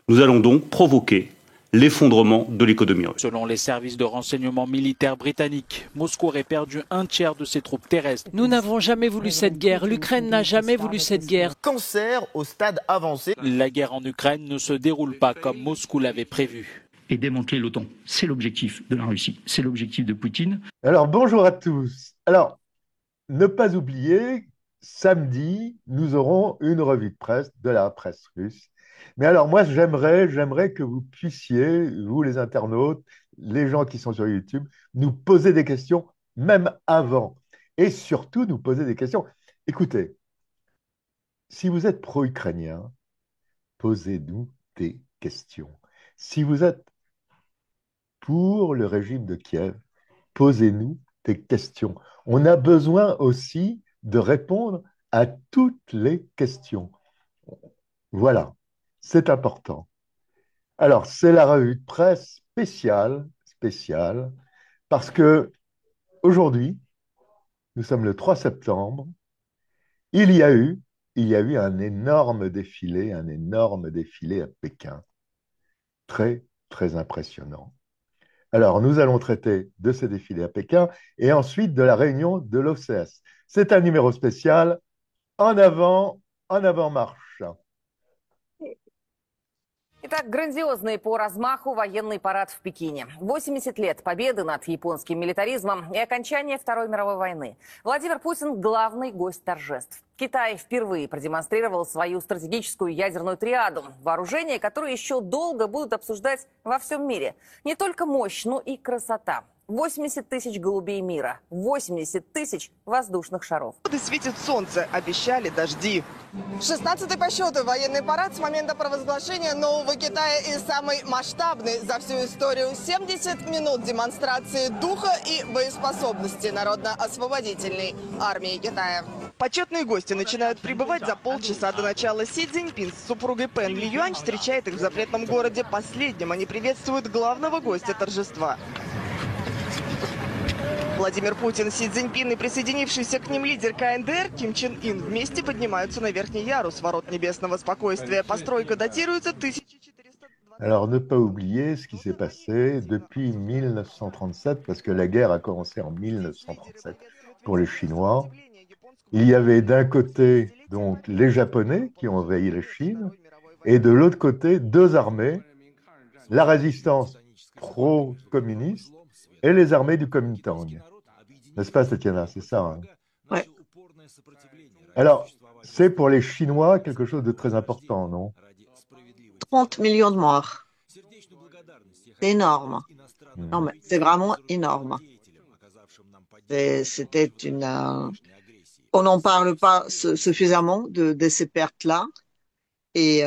Nous allons donc provoquer l'effondrement de l'économie russe. Selon les services de renseignement militaires britanniques, Moscou aurait perdu un tiers de ses troupes terrestres. Nous n'avons jamais voulu cette guerre. L'Ukraine n'a jamais voulu cette guerre. Cancer au stade avancé. La guerre en Ukraine ne se déroule pas comme Moscou l'avait prévu. Et démanteler l'OTAN, c'est l'objectif de la Russie, c'est l'objectif de Poutine. Alors bonjour à tous. Alors, ne pas oublier, samedi, nous aurons une revue de presse de la presse russe. Mais alors moi, j'aimerais que vous puissiez, vous les internautes, les gens qui sont sur YouTube, nous poser des questions, même avant. Et surtout, nous poser des questions. Écoutez, si vous êtes pro-ukrainien, posez-nous des questions. Si vous êtes pour le régime de Kiev, posez-nous des questions. On a besoin aussi de répondre à toutes les questions. Voilà, c'est important. Alors, c'est la revue de presse spéciale, parce que aujourd'hui, nous sommes le 3 septembre, il y a eu, il y a eu un énorme défilé à Pékin, très, très impressionnant. Alors, nous allons traiter de ce défilé à Pékin et ensuite de la réunion de l'OCS. C'est un numéro spécial. En avant marche. Итак, грандиозный по размаху военный парад в Пекине. 80 лет победы над японским милитаризмом и окончание Второй мировой войны. Владимир Путин – главный гость торжеств. Китай впервые продемонстрировал свою стратегическую ядерную триаду. Вооружение, которое еще долго будут обсуждать во всем мире. Не только мощь, но и красота. 80 тысяч голубей мира, 80 тысяч воздушных шаров. Светит солнце, обещали дожди. 16-й по счету военный парад с момента провозглашения нового Китая и самый масштабный за всю историю. 70 минут демонстрации духа и боеспособности Народно-освободительной армии Китая. Почетные гости начинают прибывать за полчаса до начала. Си Цзиньпин с супругой Пэн Ли Юань встречает их в запретном городе. Последним они приветствуют главного гостя торжества. Владимир Путин, Си Цзиньпин и присоединившийся к ним лидер КНДР Ким Чен Ын вместе поднимаются на верхний ярус ворот небесного спокойствия. Постройка датируется 1400. Alors, ne pas oublier ce qui s'est passé depuis 1937, parce que la guerre a commencé en 1937 pour les Chinois. Il y avait d'un côté donc les Japonais qui ont envahi la Chine, et de l'autre côté deux armées, la résistance pro-communiste et les armées du Kuomintang. N'est-ce pas, Tatiana? C'est ça, hein? Ouais. Alors, c'est pour les Chinois quelque chose de très important, non? 30 millions de morts. C'est énorme. Non, mais c'est vraiment énorme. C'était une... on n'en parle pas suffisamment de ces pertes-là. Et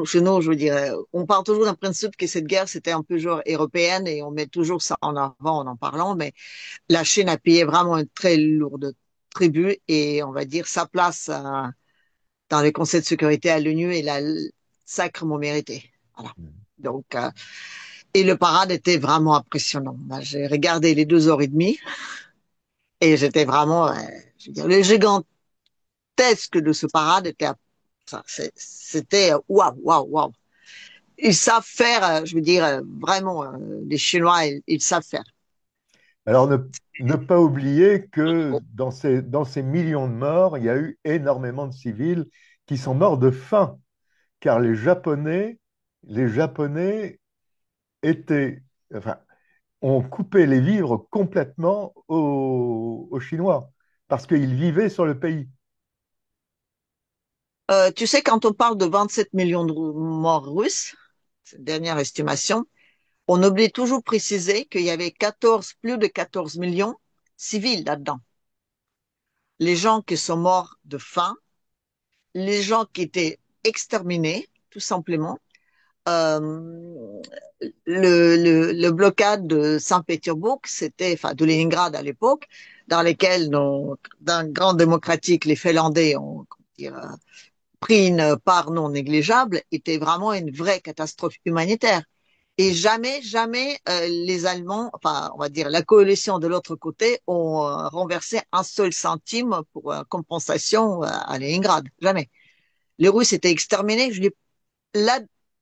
chez nous, je veux dire, on parle toujours d'un principe que cette guerre, c'était un peu genre européenne et on met toujours ça en avant en parlant, mais la Chine a payé vraiment un très lourd tribut et on va dire sa place dans le Conseil de sécurité à l'ONU, elle a sacrément mérité. Voilà. Donc, et le parade était vraiment impressionnant. Moi, j'ai regardé les 2 heures et demie et j'étais vraiment, je veux dire, le gigantesque de ce parade était c'était waouh, waouh, waouh. Ils savent faire, je veux dire, vraiment, les Chinois, ils savent faire. Alors, ne pas oublier que dans ces millions de morts, il y a eu énormément de civils qui sont morts de faim, car les Japonais ont coupé les vivres complètement aux Chinois, parce qu'ils vivaient sur le pays. Tu sais, quand on parle de 27 millions de morts russes, cette dernière estimation, on oublie toujours de préciser qu'il y avait plus de 14 millions civils là-dedans. Les gens qui sont morts de faim, les gens qui étaient exterminés, tout simplement. Le blocade de Saint-Pétersbourg, enfin de Leningrad à l'époque, dans lesquels d'un grand démocratique, les Finlandais ont pris une part non négligeable, était vraiment une vraie catastrophe humanitaire. Et jamais les Allemands, enfin on va dire la coalition de l'autre côté, ont renversé un seul centime pour compensation à Leningrad. Jamais. Les Russes étaient exterminés. Je dis, là,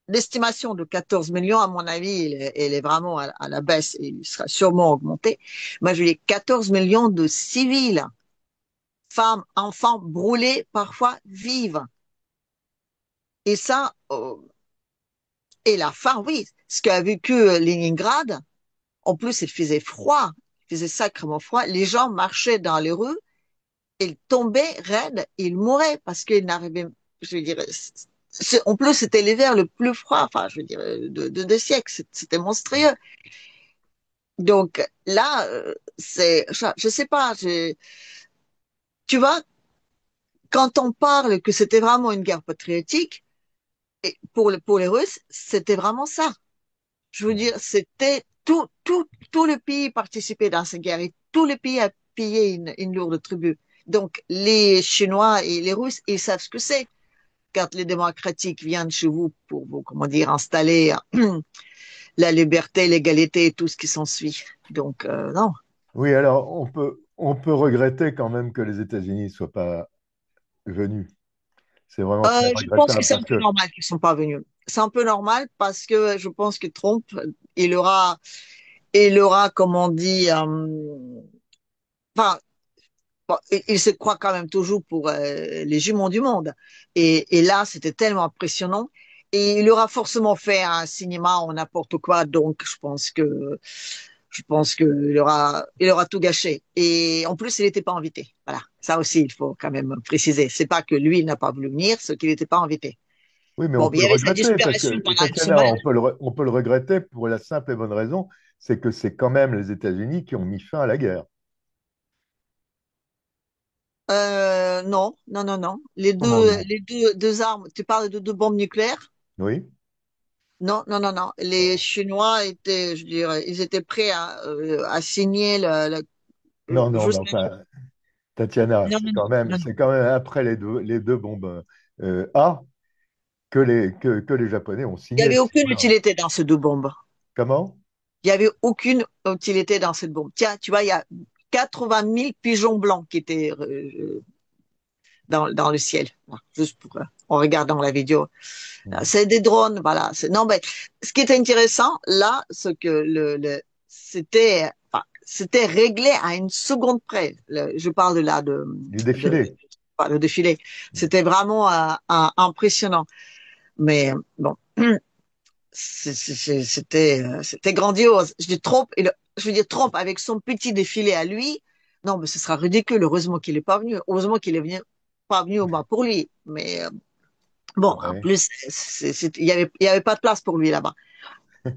l'estimation de 14 millions, à mon avis, elle est vraiment à la baisse et il sera sûrement augmenté. Moi, je dis 14 millions de civils, femmes, enfants brûlés, parfois vivent. Et ça, et la faim, oui, ce qu'a vécu Leningrad, en plus, il faisait froid, il faisait sacrément froid. Les gens marchaient dans les rues, ils tombaient raides, ils mouraient parce qu'ils n'arrivaient, je veux dire, en plus, c'était l'hiver le plus froid, enfin, je veux dire, de siècles, c'était monstrueux. Donc là, je sais pas, tu vois, quand on parle que c'était vraiment une guerre patriotique, et pour les Russes, c'était vraiment ça. Je veux dire, c'était tout le pays participait dans cette guerre et tout le pays a payé une lourde tribut. Donc, les Chinois et les Russes, ils savent ce que c'est quand les démocratiques viennent chez vous pour vous, comment dire, installer la liberté, l'égalité et tout ce qui s'ensuit. Donc, non. Oui, alors on peut regretter quand même que les États-Unis ne soient pas venus. C'est vraiment très Je pense que regrettable c'est un parce peu que, normal qu'ils sont pas venus. C'est un peu normal parce que je pense que Trump, il aura, comme on dit, enfin, bon, il se croit quand même toujours pour les jumeaux du monde. Et là, c'était tellement impressionnant. Et il aura forcément fait un cinéma ou n'importe quoi. Donc, je pense que il aura tout gâché. Et en plus, il n'était pas invité. Voilà. Ça aussi, il faut quand même préciser. C'est pas que lui n'a pas voulu venir, c'est qu'il n'était pas invité. oui, mais on Bon, peut il y le avait sa regretter parce disparition que, pendant une Tatiana, semaine. on peut le regretter pour la simple et bonne raison, c'est que c'est quand même les États-Unis qui ont mis fin à la guerre. Non, non, non, non. Comment non? Deux armes. Tu parles de deux bombes nucléaires? Oui? Non, non, non, non. Les Chinois étaient, je dirais, ils étaient prêts à signer Non, non, mais juste. enfin, Tatiana, Non, non, non, non. c'est quand même après les deux bombes A que les Japonais ont Il n'y signé. avait aucune Voilà. utilité dans ces deux bombes. Comment? Il n'y avait aucune utilité dans cette bombe. Tiens, tu vois, il y a 80 000 pigeons blancs qui étaient dans le ciel. Voilà, juste en regardant la vidéo. C'est des drones, voilà. Non, mais ce qui est intéressant là, c'est que c'était réglé à une seconde près. Je parle de là Du de, défilé. le défilé. C'était vraiment impressionnant. Mais bon, c'était grandiose. Je dis Trump, je veux dire Trump avec son petit défilé à lui. Non, mais ce sera ridicule. Heureusement qu'il est pas venu. Heureusement qu'il est venu, pas venu au moins pour lui. Mais bon, en Ouais. plus, il y avait pas de place pour lui là-bas.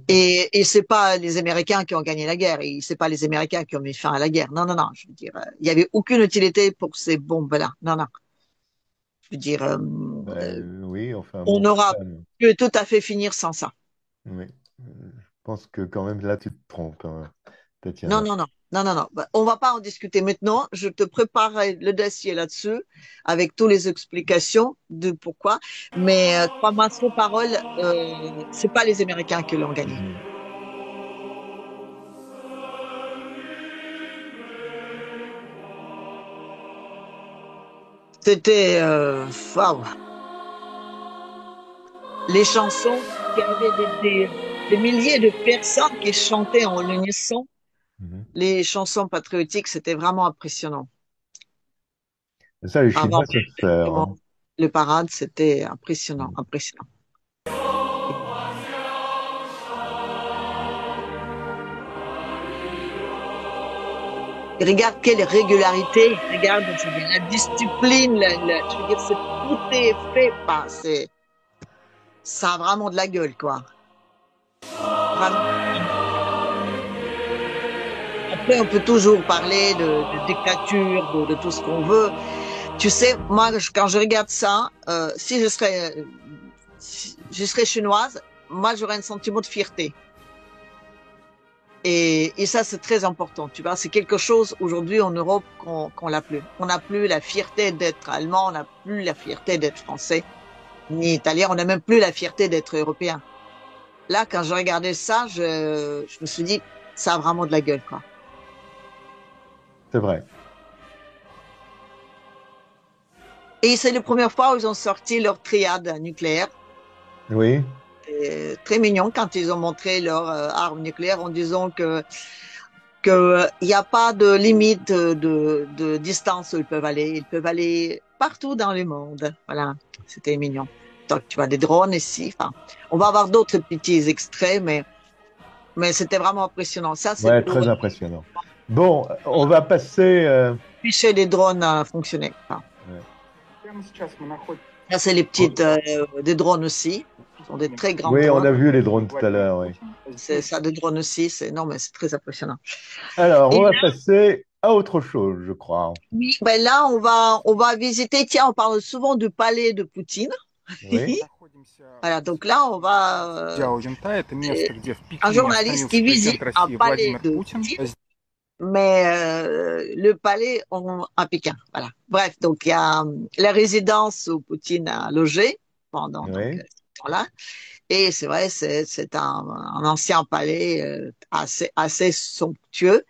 Et c'est pas les Américains qui ont gagné la guerre. Et c'est pas les Américains qui ont mis fin à la guerre. Non, non, non. Je veux dire, il y avait aucune utilité pour ces bombes-là. Non, non. Je veux dire, Oui, enfin on bon, aura pu tout à fait finir sans ça. oui. Je pense que quand même là tu te trompes, hein, Non, Tatiana. non, non, non, non, non. Bah, on va pas en discuter maintenant. Je te préparerai le dossier là-dessus avec toutes les explications de pourquoi. Mais crois-moi sur parole, c'est pas les Américains qui l'ont gagné. Mhm. C'était waouh. Les chansons, il y avait des milliers de personnes qui chantaient en unisson. Mhm. Les chansons patriotiques, c'était vraiment impressionnant. Et ça, les Avant Chinois savent faire, hein. le parade, c'était impressionnant, Mhm. impressionnant. Et regarde quelle régularité, regarde, je veux dire, la discipline, je veux dire, tout est fait, bah, ça a vraiment de la gueule, quoi. Vraiment. Après, on peut toujours parler de dictature, de tout ce qu'on veut. Tu sais, moi, quand je regarde ça, si je serais chinoise, moi, j'aurais un sentiment de fierté. Et ça, c'est très important. Tu vois, c'est quelque chose aujourd'hui en Europe qu'on l'a plus. On n'a plus la fierté d'être allemand, on n'a plus la fierté d'être français, ni italien, on n'a même plus la fierté d'être européen. Là, quand je regardais ça, je me suis dit, ça a vraiment de la gueule, quoi. C'est vrai. Et c'est la première fois où ils ont sorti leur triade nucléaire. Oui. c'était très mignon quand ils ont montré leur arme nucléaire en disant que il n'y a pas de limite de distance où ils peuvent aller. Ils peuvent aller partout dans le monde. Voilà, c'était mignon. Donc, tu vois, des drones ici. Enfin, on va avoir d'autres petits extraits, mais c'était vraiment impressionnant. Ça, c'est Ouais, pour très impressionnant. Bon, on va passer. empêcher les drones à fonctionner. Enfin, ça, c'est les petites des drones aussi. Ce sont des très grands Oui, on drones. a vu les drones tout à l'heure, oui. C'est ça, des drones aussi. Non, mais c'est très impressionnant. Alors, Et on va là, passer à autre chose, je crois. oui, ben là, on va visiter. Tiens, on parle souvent du palais de Poutine. Oui. Voilà, donc là, on va. Un journaliste qui visite un palais de Poutine, mais le palais à Pékin. Voilà. Bref, donc il y a la résidence où Poutine a logé pendant donc, Oui. ce temps-là. Et c'est vrai, c'est un ancien palais assez somptueux.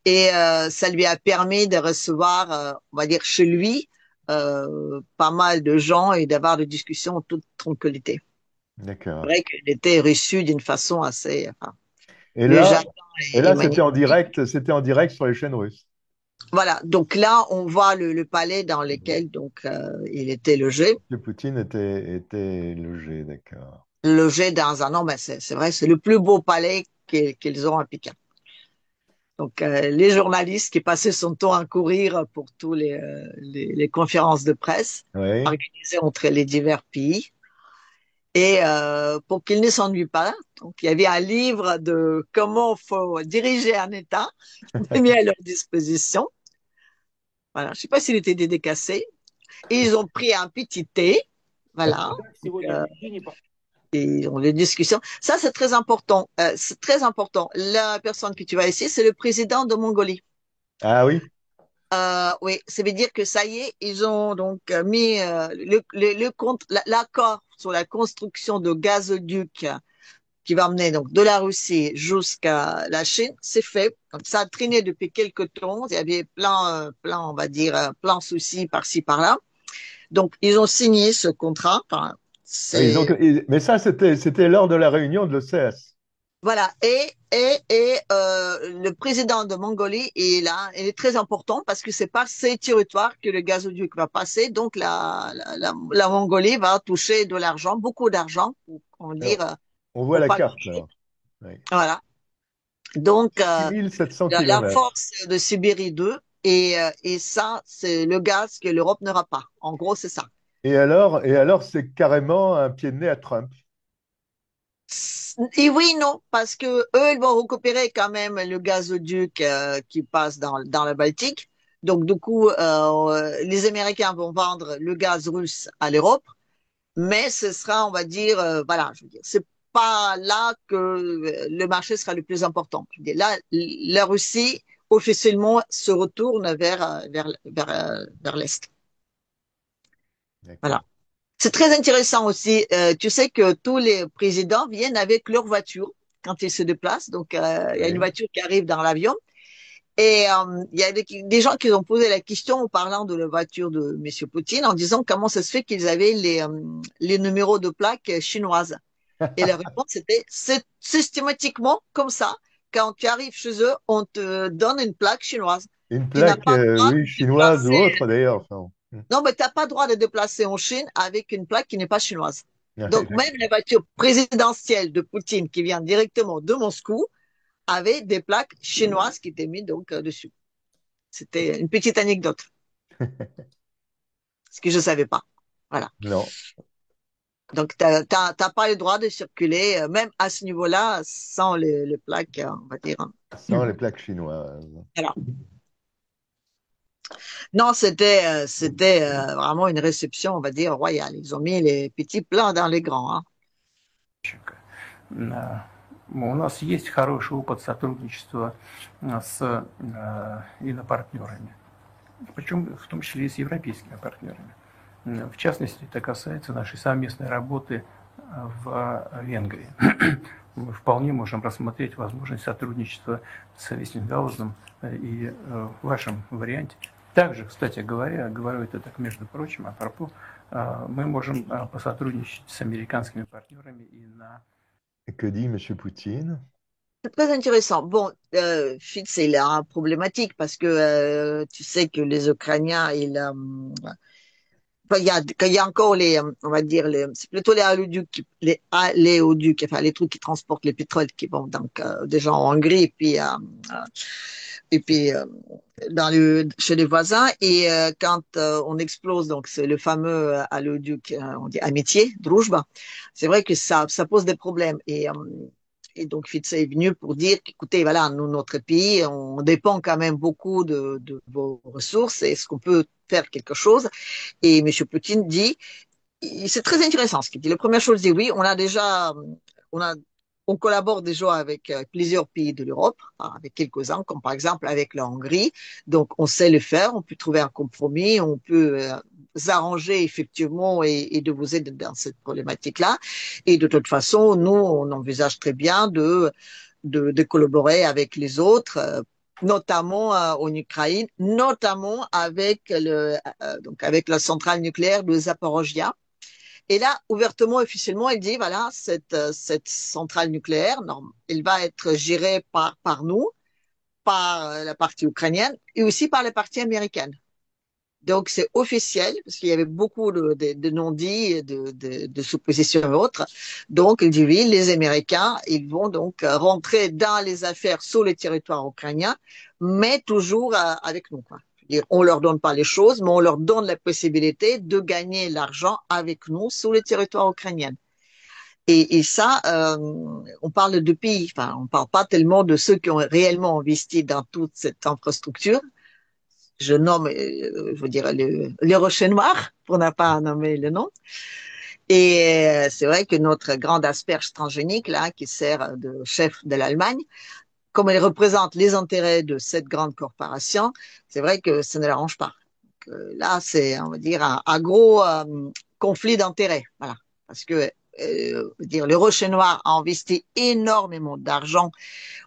Et ça lui a permis de recevoir, on va dire, chez lui, pas mal de gens et d'avoir des discussions en toute tranquillité. C'est D'accord. vrai qu'il était reçu d'une façon assez. Enfin, Et le là, jardin est c'était en direct sur les chaînes russes. Voilà, donc là, on voit le palais dans lequel donc il était logé. Le Poutine était logé, d'accord. Logé dans un. Non, mais c'est vrai, c'est le plus beau palais qu'ils ont à Pékin. Donc, les journalistes qui passaient son temps à courir pour tous les conférences de presse Oui. organisées entre les divers pays. Et pour qu'ils ne s'ennuient pas, donc il y avait un livre de comment faut diriger un État mis à leur disposition. Voilà, je ne sais pas s'il était dédicacé. Et ils ont pris un petit thé, voilà. Donc, et ils ont des discussions. Ça, c'est très important. C'est très important. La personne que tu vois ici, c'est le président de Mongolie. Ah oui. Oui, ça veut dire que ça y est, ils ont donc mis l'accord sur la construction de gazoduc qui va emmener donc de la Russie jusqu'à la Chine, c'est fait. Donc ça a traîné depuis quelques temps. Il y avait on va dire, plein de soucis par-ci par-là. Donc ils ont signé ce contrat. Enfin, Oui, donc, mais ça, c'était lors de la réunion de l'OCS. voilà. Le président de Mongolie est là. Il est très important parce que c'est par ces territoires que le gazoduc va passer. Donc la Mongolie va toucher de l'argent, beaucoup d'argent, on va dire. On voit pour la pas carte, lâcher. là. Oui. Voilà. Donc 6700 la kilomètres. force de Sibérie 2 et ça, c'est le gaz que l'Europe n'aura pas. En gros, c'est ça. Et alors, c'est carrément un pied de nez à Trump. Et oui, non, parce que eux, ils vont récupérer quand même le gazoduc qui passe dans le Baltique. Donc, du coup, les Américains vont vendre le gaz russe à l'Europe, mais ce sera, on va dire, voilà, je veux dire, c'est pas là que le marché sera le plus important. Je veux dire, là, la Russie officiellement se retourne vers l'Est. Voilà. C'est très intéressant aussi. Tu sais que tous les présidents viennent avec leur voiture quand ils se déplacent. Donc, il y a une voiture qui arrive dans l'avion. Et il y a des gens qui ont posé la question en parlant de la voiture de Monsieur Poutine, en disant comment ça se fait qu'ils avaient les numéros de plaques chinoises. Et la réponse était, c'est systématiquement comme ça. Quand tu arrives chez eux, on te donne une plaque chinoise. Une Tu n'as plaque, pas le droit oui, de chinoise ou déplacer. autre d'ailleurs. Enfin, Non, mais tu n'as pas le droit de déplacer en Chine avec une plaque qui n'est pas chinoise. ouais, Donc, même la voiture présidentielle de Poutine qui vient directement de Moscou avait des plaques chinoises qui étaient mises donc dessus. C'était une petite anecdote. Ce que je savais pas. Voilà. non. Donc, t'as pas le droit de circuler, même à ce niveau-là, sans les plaques, on va dire. Sans les plaques chinoises. Voilà. Non, c'était vraiment une réception, on va dire, royale. Ils ont mis les petits plats dans les grands. Hein. У нас есть хороший опыт сотрудничества с инопартнерами, причем в том числе и с европейскими партнерами. В частности, это касается нашей совместной работы в Венгрии. Мы вполне можем рассмотреть возможность сотрудничества с Вестингаузеном и в вашем варианте. Также, кстати говоря, говорю это так, между прочим, апропо, Мы можем посотрудничать с американскими партнерами и на... Que dit M. Poutine? C'est très intéressant. Bon, Fitz, il est un problématique parce que tu sais que les Ukrainiens, enfin, quand il y a encore on va dire, c'est plutôt les oléoducs, les oléoducs, enfin les trucs qui transportent les pétroles qui vont donc déjà en Hongrie et puis chez les voisins. Et quand on explose, donc c'est le fameux oléoduc, on dit Amitié, Drujba, c'est vrai que ça pose des problèmes. Et donc, Fitz est venu pour dire qu'écoutez, voilà, nous, notre pays, on dépend quand même beaucoup de vos ressources. Est-ce qu'on peut faire quelque chose? Et M. Poutine dit, c'est très intéressant ce qu'il dit. La première chose, il dit oui, on a, on collabore déjà avec plusieurs pays de l'Europe, avec quelques-uns, comme par exemple avec la Hongrie. Donc, on sait le faire, on peut trouver un compromis, on peut s'arranger effectivement et de vous aider dans cette problématique-là. Et de toute façon, nous, on envisage très bien de collaborer avec les autres, notamment en Ukraine, notamment avec donc avec la centrale nucléaire de Zaporozhia. Et là, ouvertement, officiellement, il dit, voilà, cette centrale nucléaire, non, elle va être gérée par nous, par la partie ukrainienne et aussi par la partie américaine. Donc, c'est officiel, parce qu'il y avait beaucoup de non-dits, de suppositions et autres. Donc, il dit, oui, les Américains, ils vont donc rentrer dans les affaires sur le territoire ukrainien, mais toujours avec nous, quoi. On leur donne pas les choses, mais on leur donne la possibilité de gagner l'argent avec nous sur le territoire ukrainien. Et ça, on parle de pays, enfin, on parle pas tellement de ceux qui ont réellement investi dans toute cette infrastructure. Je nomme, je veux dire, les rochers noirs, pour ne pas nommer le nom. Et c'est vrai que notre grande asperge transgénique, là, qui sert de chef de l'Allemagne, comme elle représente les intérêts de cette grande corporation, c'est vrai que ça ne l'arrange pas. Donc, là, c'est, on va dire, un gros conflit d'intérêts. Voilà. Parce que dire, le Rocher Noir a investi énormément d'argent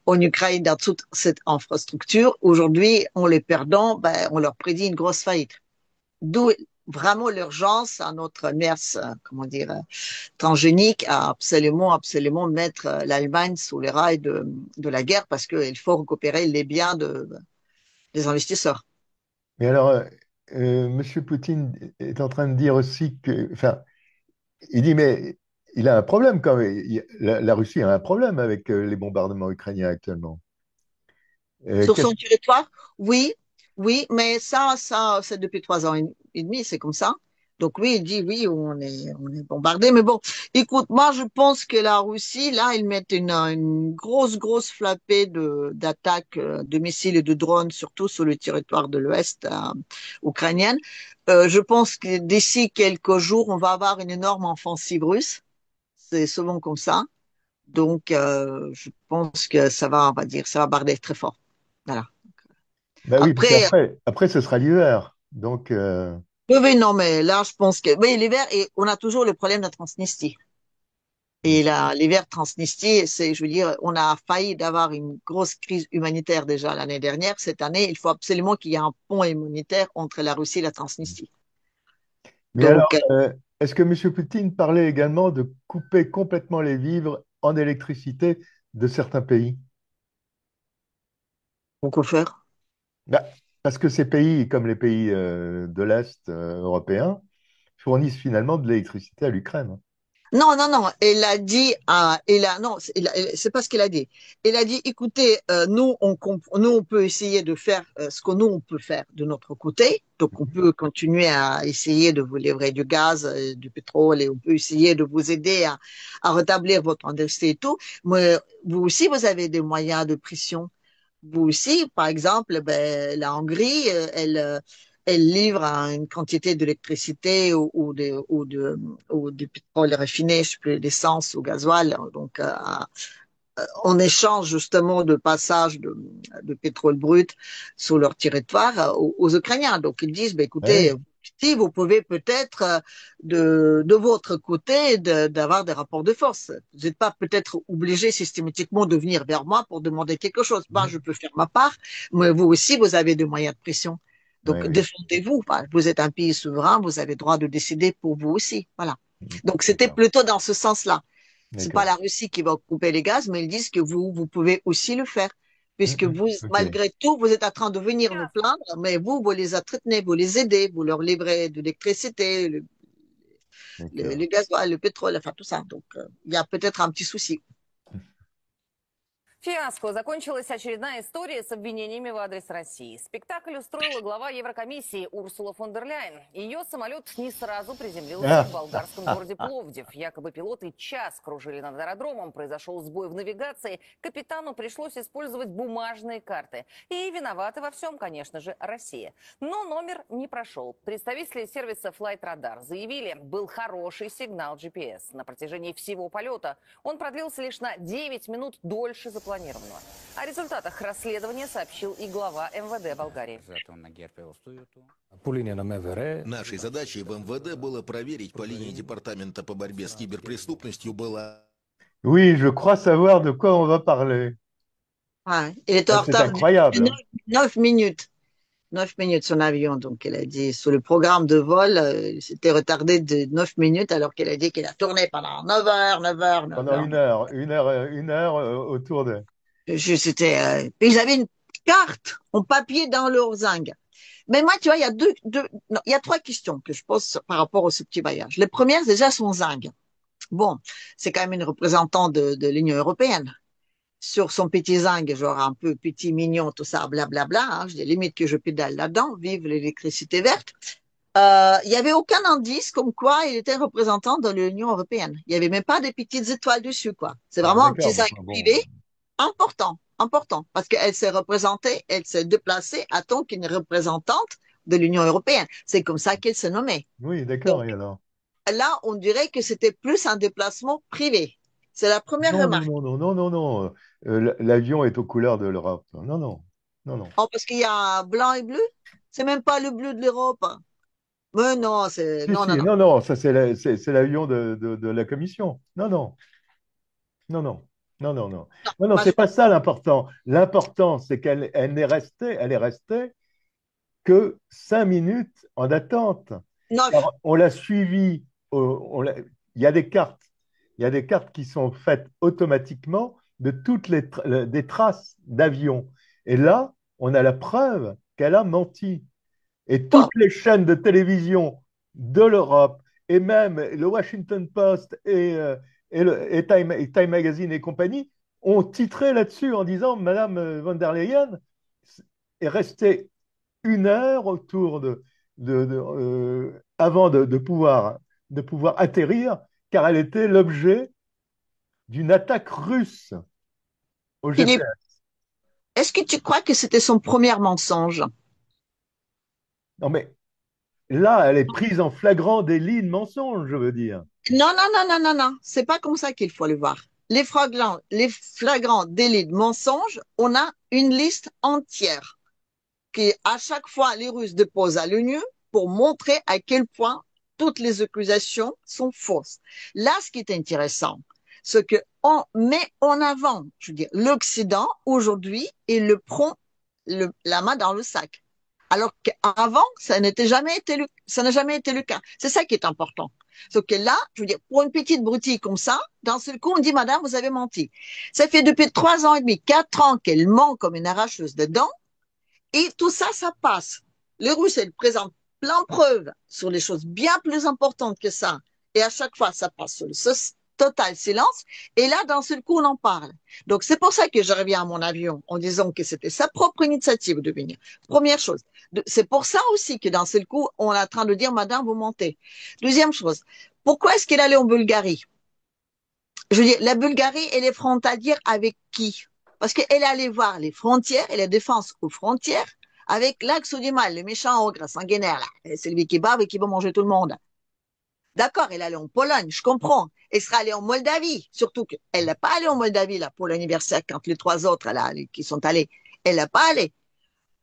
en Ukraine dans toute cette infrastructure. Aujourd'hui, en les perdant, ben, on leur prédit une grosse faillite. D'où vraiment l'urgence à notre MERS, comment dire, transgénique à absolument mettre l'Allemagne sous les rails de la guerre parce qu'il faut récupérer les biens des investisseurs. Mais alors, M. Poutine est en train de dire aussi que, enfin, il dit, mais il a un problème quand même. La Russie a un problème avec les bombardements ukrainiens actuellement. Sur son territoire, oui, oui, mais ça, c'est depuis 3 ans et demi, c'est comme ça. Donc oui, il dit oui, on est bombardé. Mais bon, écoute, moi je pense que la Russie, là, ils mettent une grosse flopée d'attaques de missiles et de drones, surtout sur le territoire de l'Ouest ukrainien. Je pense que d'ici quelques jours, on va avoir une énorme offensive russe. C'est souvent comme ça. Donc je pense que ça va, on va dire, ça va barder très fort. Voilà. Ben oui, parce Après, qu'après, ce sera l'hiver. Donc, oui, non, mais là, je pense que, oui, l'hiver, et on a toujours le problème de la Transnistrie. Et là, l'hiver Transnistrie, je veux dire, on a failli d'avoir une grosse crise humanitaire déjà l'année dernière. Cette année, il faut absolument qu'il y ait un pont humanitaire entre la Russie et la Transnistrie. mais alors, Donc, est-ce que M. Poutine parlait également de couper complètement les vivres en électricité de certains pays? on peut faire. Ben, parce que ces pays, comme les pays de l'Est européen, fournissent finalement de l'électricité à l'Ukraine. Non, non, non. Elle a dit, non, c'est pas ce qu'elle a dit. Elle a dit, écoutez, nous, on peut essayer de faire ce que nous on peut faire de notre côté. Donc, on peut continuer à essayer de vous livrer du gaz, du pétrole, et on peut essayer de vous aider à rétablir votre industrie et tout. Mais vous aussi, vous avez des moyens de pression. Vous aussi, par exemple, ben, la Hongrie, elle livre une quantité d'électricité ou de pétrole raffiné, je sais plus, d'essence ou gasoil, donc en échange justement de passage de pétrole brut sur leur territoire aux Ukrainiens. Donc ils disent, ben, écoutez, Oui. si vous pouvez peut-être de votre côté d'avoir des rapports de force. Vous n'êtes pas peut-être obligé systématiquement de venir vers moi pour demander quelque chose. Ben, je peux faire ma part, mais vous aussi, vous avez des moyens de pression. Donc, oui. défendez-vous. Voilà. Vous êtes un pays souverain, vous avez le droit de décider pour vous aussi. Voilà. Donc, c'était D'accord. plutôt dans ce sens-là. C'est pas D'accord. la Russie qui va couper les gaz, mais ils disent que vous pouvez aussi le faire. Puisque vous, Ok. malgré tout, vous êtes en train de venir nous plaindre, mais vous les entretenez, vous les aidez, vous leur livrez de l'électricité, le D'accord. gasoil, le pétrole, enfin tout ça. Donc, il y a peut-être un petit souci. Фиаско. Закончилась очередная история с обвинениями в адрес России. Спектакль устроила глава Еврокомиссии Урсула фон дер Ляйен. Ее самолет не сразу приземлился в болгарском городе Пловдив. Якобы пилоты час кружили над аэродромом, произошел сбой в навигации, капитану пришлось использовать бумажные карты. И виновата во всем, конечно же, Россия. Но номер не прошел. Представители сервиса Flight Radar заявили, был хороший сигнал GPS. На протяжении всего полета он продлился лишь на 9 минут дольше запланированного. О результатах расследования сообщил и глава МВД Болгарии. Нашей задачей в МВД было проверить по линии Департамента по борьбе с киберпреступностью было... Oui, je crois savoir de quoi on va parler. Ouais. Il était en C'est retard incroyable. de 9 minutes. 9 minutes son avion, donc elle a dit sur le programme de vol, c'était retardé de 9 minutes alors qu'elle a dit qu'elle a tourné pendant 9 heures, 9 heures, 9 Pendant heures. une heure autour de... C'était, ils avaient une carte en papier dans leur zinc. Mais moi, tu vois, il y a non, il y a trois questions que je pose par rapport à ce petit voyage. Les premières, déjà, son zinc. Bon, c'est quand même une représentante de l'Union européenne. Sur son petit zinc, genre un peu petit, mignon, tout ça, blablabla, hein, j'ai limite que je pédale là-dedans, vive l'électricité verte. Il y avait aucun indice comme quoi il était représentant de l'Union européenne. Il y avait même pas des petites étoiles dessus, quoi. C'est Ah, vraiment un petit d'accord, zinc bon. privé, important, parce qu'elle s'est représentée, elle s'est déplacée en tant qu'une représentante de l'Union européenne. C'est comme ça qu'elle s'est nommée. Oui, d'accord, Donc et alors? là, on dirait que c'était plus un déplacement privé. C'est la première Non, non, remarque. non, non, non, non, non. L'avion est aux couleurs de l'Europe. Non, non, non, non. Oh, parce qu'il y a blanc et bleu? C'est même pas le bleu de l'Europe. Mais non, c'est, Si, non, si, non, non. non, non, ça c'est l'avion de la Commission. Non, non, non, non, non, non, non. Non, non, Moi, c'est pas ça l'important. L'important, c'est elle est restée que 5 minutes en attente. 9. Alors, on l'a suivi, il y a des cartes. Il y a des cartes qui sont faites automatiquement de toutes des traces d'avions. Et là, on a la preuve qu'elle a menti. Et Bon, toutes les chaînes de télévision de l'Europe, et même le Washington Post et Time Magazine et compagnie, ont titré là-dessus en disant Madame von der Leyen est restée une heure autour avant de pouvoir atterrir, car elle était l'objet d'une attaque russe au Philippe, GPS. est-ce que tu crois que c'était son premier mensonge? Non, mais là, elle est prise en flagrant délit de mensonge, je veux dire. Non, non, non, non, non, non. C'est pas comme ça qu'il faut le voir. Les flagrants délits de mensonge, on a une liste entière qui, à chaque fois, les Russes déposent à l'ONU pour montrer à quel point toutes les accusations sont fausses. Là, ce qui est intéressant, c'est qu'on met en avant, je veux dire, l'Occident aujourd'hui et le prend la main dans le sac. Alors qu'avant, ça n'a jamais été le cas. C'est ça qui est important. Sauf que là, je veux dire, pour une petite broutille comme ça, d'un seul coup, on dit, Madame, vous avez menti. Ça fait depuis 3 ans et demi, 4 ans qu'elle ment comme une arracheuse de dents, et tout ça, ça passe. Les Russes, elles présentent plein de preuves sur les choses bien plus importantes que ça. Et à chaque fois, ça passe sur le total silence. Et là, d'un seul coup, on en parle. Donc, c'est pour ça que je reviens à mon avion en disant que c'était sa propre initiative de venir. Première chose. C'est pour ça aussi que d'un seul coup, on est en train de dire, Madame, vous mentez. Deuxième chose. Pourquoi est-ce qu'elle allait en Bulgarie? Je veux dire, la Bulgarie, elle est frontalière avec qui? Parce qu'elle allait voir les frontières et la défense aux frontières avec l'axe du mal, le méchant ogre sanguinaire, là. C'est lui qui bave et qui va manger tout le monde. D'accord, elle allait en Pologne, je comprends. Elle sera allée en Moldavie, surtout qu'elle n'est pas allée en Moldavie là, pour l'anniversaire quand les trois autres là, qui sont allés. Elle n'est pas allée.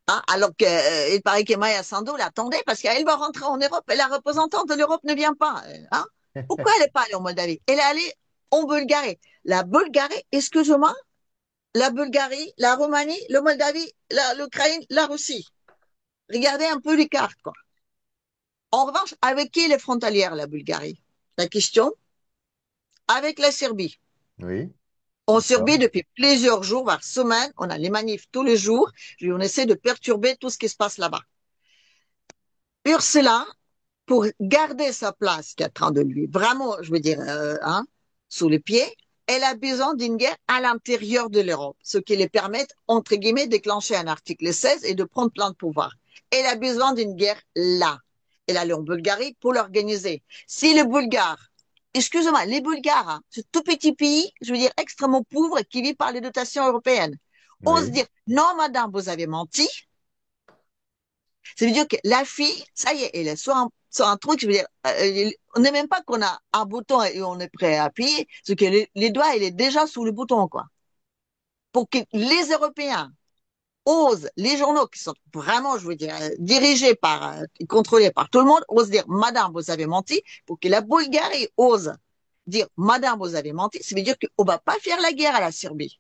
Hein, alors qu'il paraît que Maya Sandu l'attendait parce qu'elle va rentrer en Europe et la représentante de l'Europe ne vient pas. Hein. Pourquoi elle n'est pas allée en Moldavie? Elle est allée en Bulgarie. La Bulgarie, excuse-moi, la Bulgarie, la Roumanie, le Moldavie, l'Ukraine, la Russie. regardez un peu les cartes, quoi. En revanche, avec qui elle est frontalière, la Bulgarie? La question, avec la Serbie. Oui, En d'accord. Serbie, depuis plusieurs jours, voire semaines, on a les manifs tous les jours, et on essaie de perturber tout ce qui se passe là-bas. Ursula, pour garder sa place qui est en train de lui, vraiment, je veux dire, sous les pieds, elle a besoin d'une guerre à l'intérieur de l'Europe, ce qui lui permet, entre guillemets, de déclencher un article 16 et de prendre plein de pouvoir. Elle a besoin d'une guerre là. Elle allait en Bulgarie pour l'organiser. Si les Bulgares, excusez-moi, les Bulgares, hein, ce tout petit pays, je veux dire, extrêmement pauvre, qui vit par les dotations européennes, osent Oui. dire, non, madame, vous avez menti, ça veut dire que la fille, ça y est, elle est sur un truc, je veux dire, on n'est même pas qu'on a un bouton et on est prêt à appuyer, c'est que les doigts, il est déjà sous le bouton, quoi. Pour que les Européens osent, les journaux qui sont vraiment, je veux dire, dirigés par, contrôlés par tout le monde, osent dire, madame, vous avez menti, pour que la Bulgarie ose dire, madame, vous avez menti, ça veut dire qu'on va pas faire la guerre à la Serbie.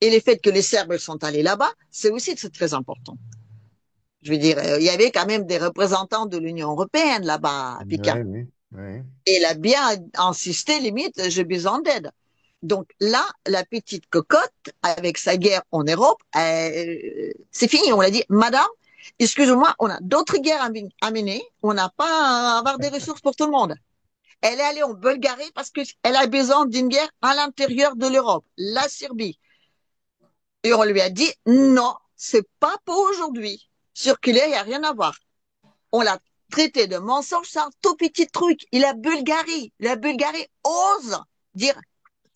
Et le fait que les Serbes sont allés là-bas, c'est très important. Je veux dire, il y avait quand même des représentants de l'Union européenne là-bas à Pékin. Oui, oui, oui. Et il a bien insisté, limite, j'ai besoin d'aide. Donc là, la petite cocotte, avec sa guerre en Europe, c'est fini. On l'a dit, madame, excusez-moi, on a d'autres guerres à mener, on n'a pas à avoir des ressources pour tout le monde. Elle est allée en Bulgarie parce qu'elle a besoin d'une guerre à l'intérieur de l'Europe, la Serbie. Et on lui a dit, non, c'est pas pour aujourd'hui. Circuler, il n'y a rien à voir. On l'a traité de mensonge, c'est un tout petit truc. Et la Bulgarie ose dire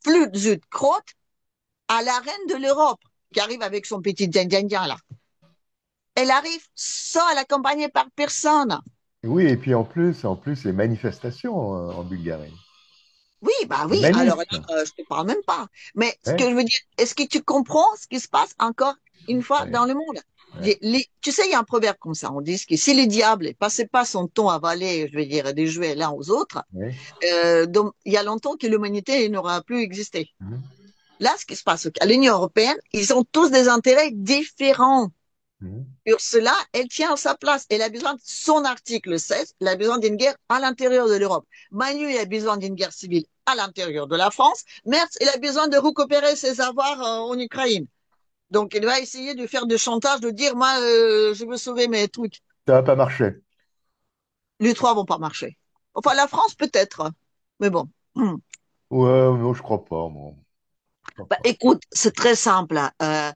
flûte crotte à la reine de l'Europe, qui arrive avec son petit djang là. Elle arrive sans l'accompagner par personne. Oui, et puis en plus, les manifestations en Bulgarie. Oui, bah Les oui, alors manifs. là, je te parle même pas. Mais ce que Ouais, je veux dire, est-ce que tu comprends ce qui se passe encore une fois ouais, dans le monde? ouais, Tu sais, il y a un proverbe comme ça, on dit que si le diable ne passait pas son temps à avaler, je veux dire, des jouets l'un aux autres, ouais. donc il y a longtemps que l'humanité n'aura plus existé. Mhm, Là, ce qui se passe à l'Union européenne, ils ont tous des intérêts différents. mhm. Ursula, elle tient sa place. Elle a besoin de son article 16. Elle a besoin d'une guerre à l'intérieur de l'Europe. Manu, il a besoin d'une guerre civile à l'intérieur de la France. Merz, il a besoin de récupérer ses avoirs en Ukraine. Donc, il va essayer de faire du chantage, de dire, moi, je veux sauver mes trucs. Ça va pas marcher. Les trois vont pas marcher. Enfin, la France, peut-être. Mais bon. Ouais, non, je crois pas, moi. Je crois Bah, pas. écoute, c'est très simple, hein.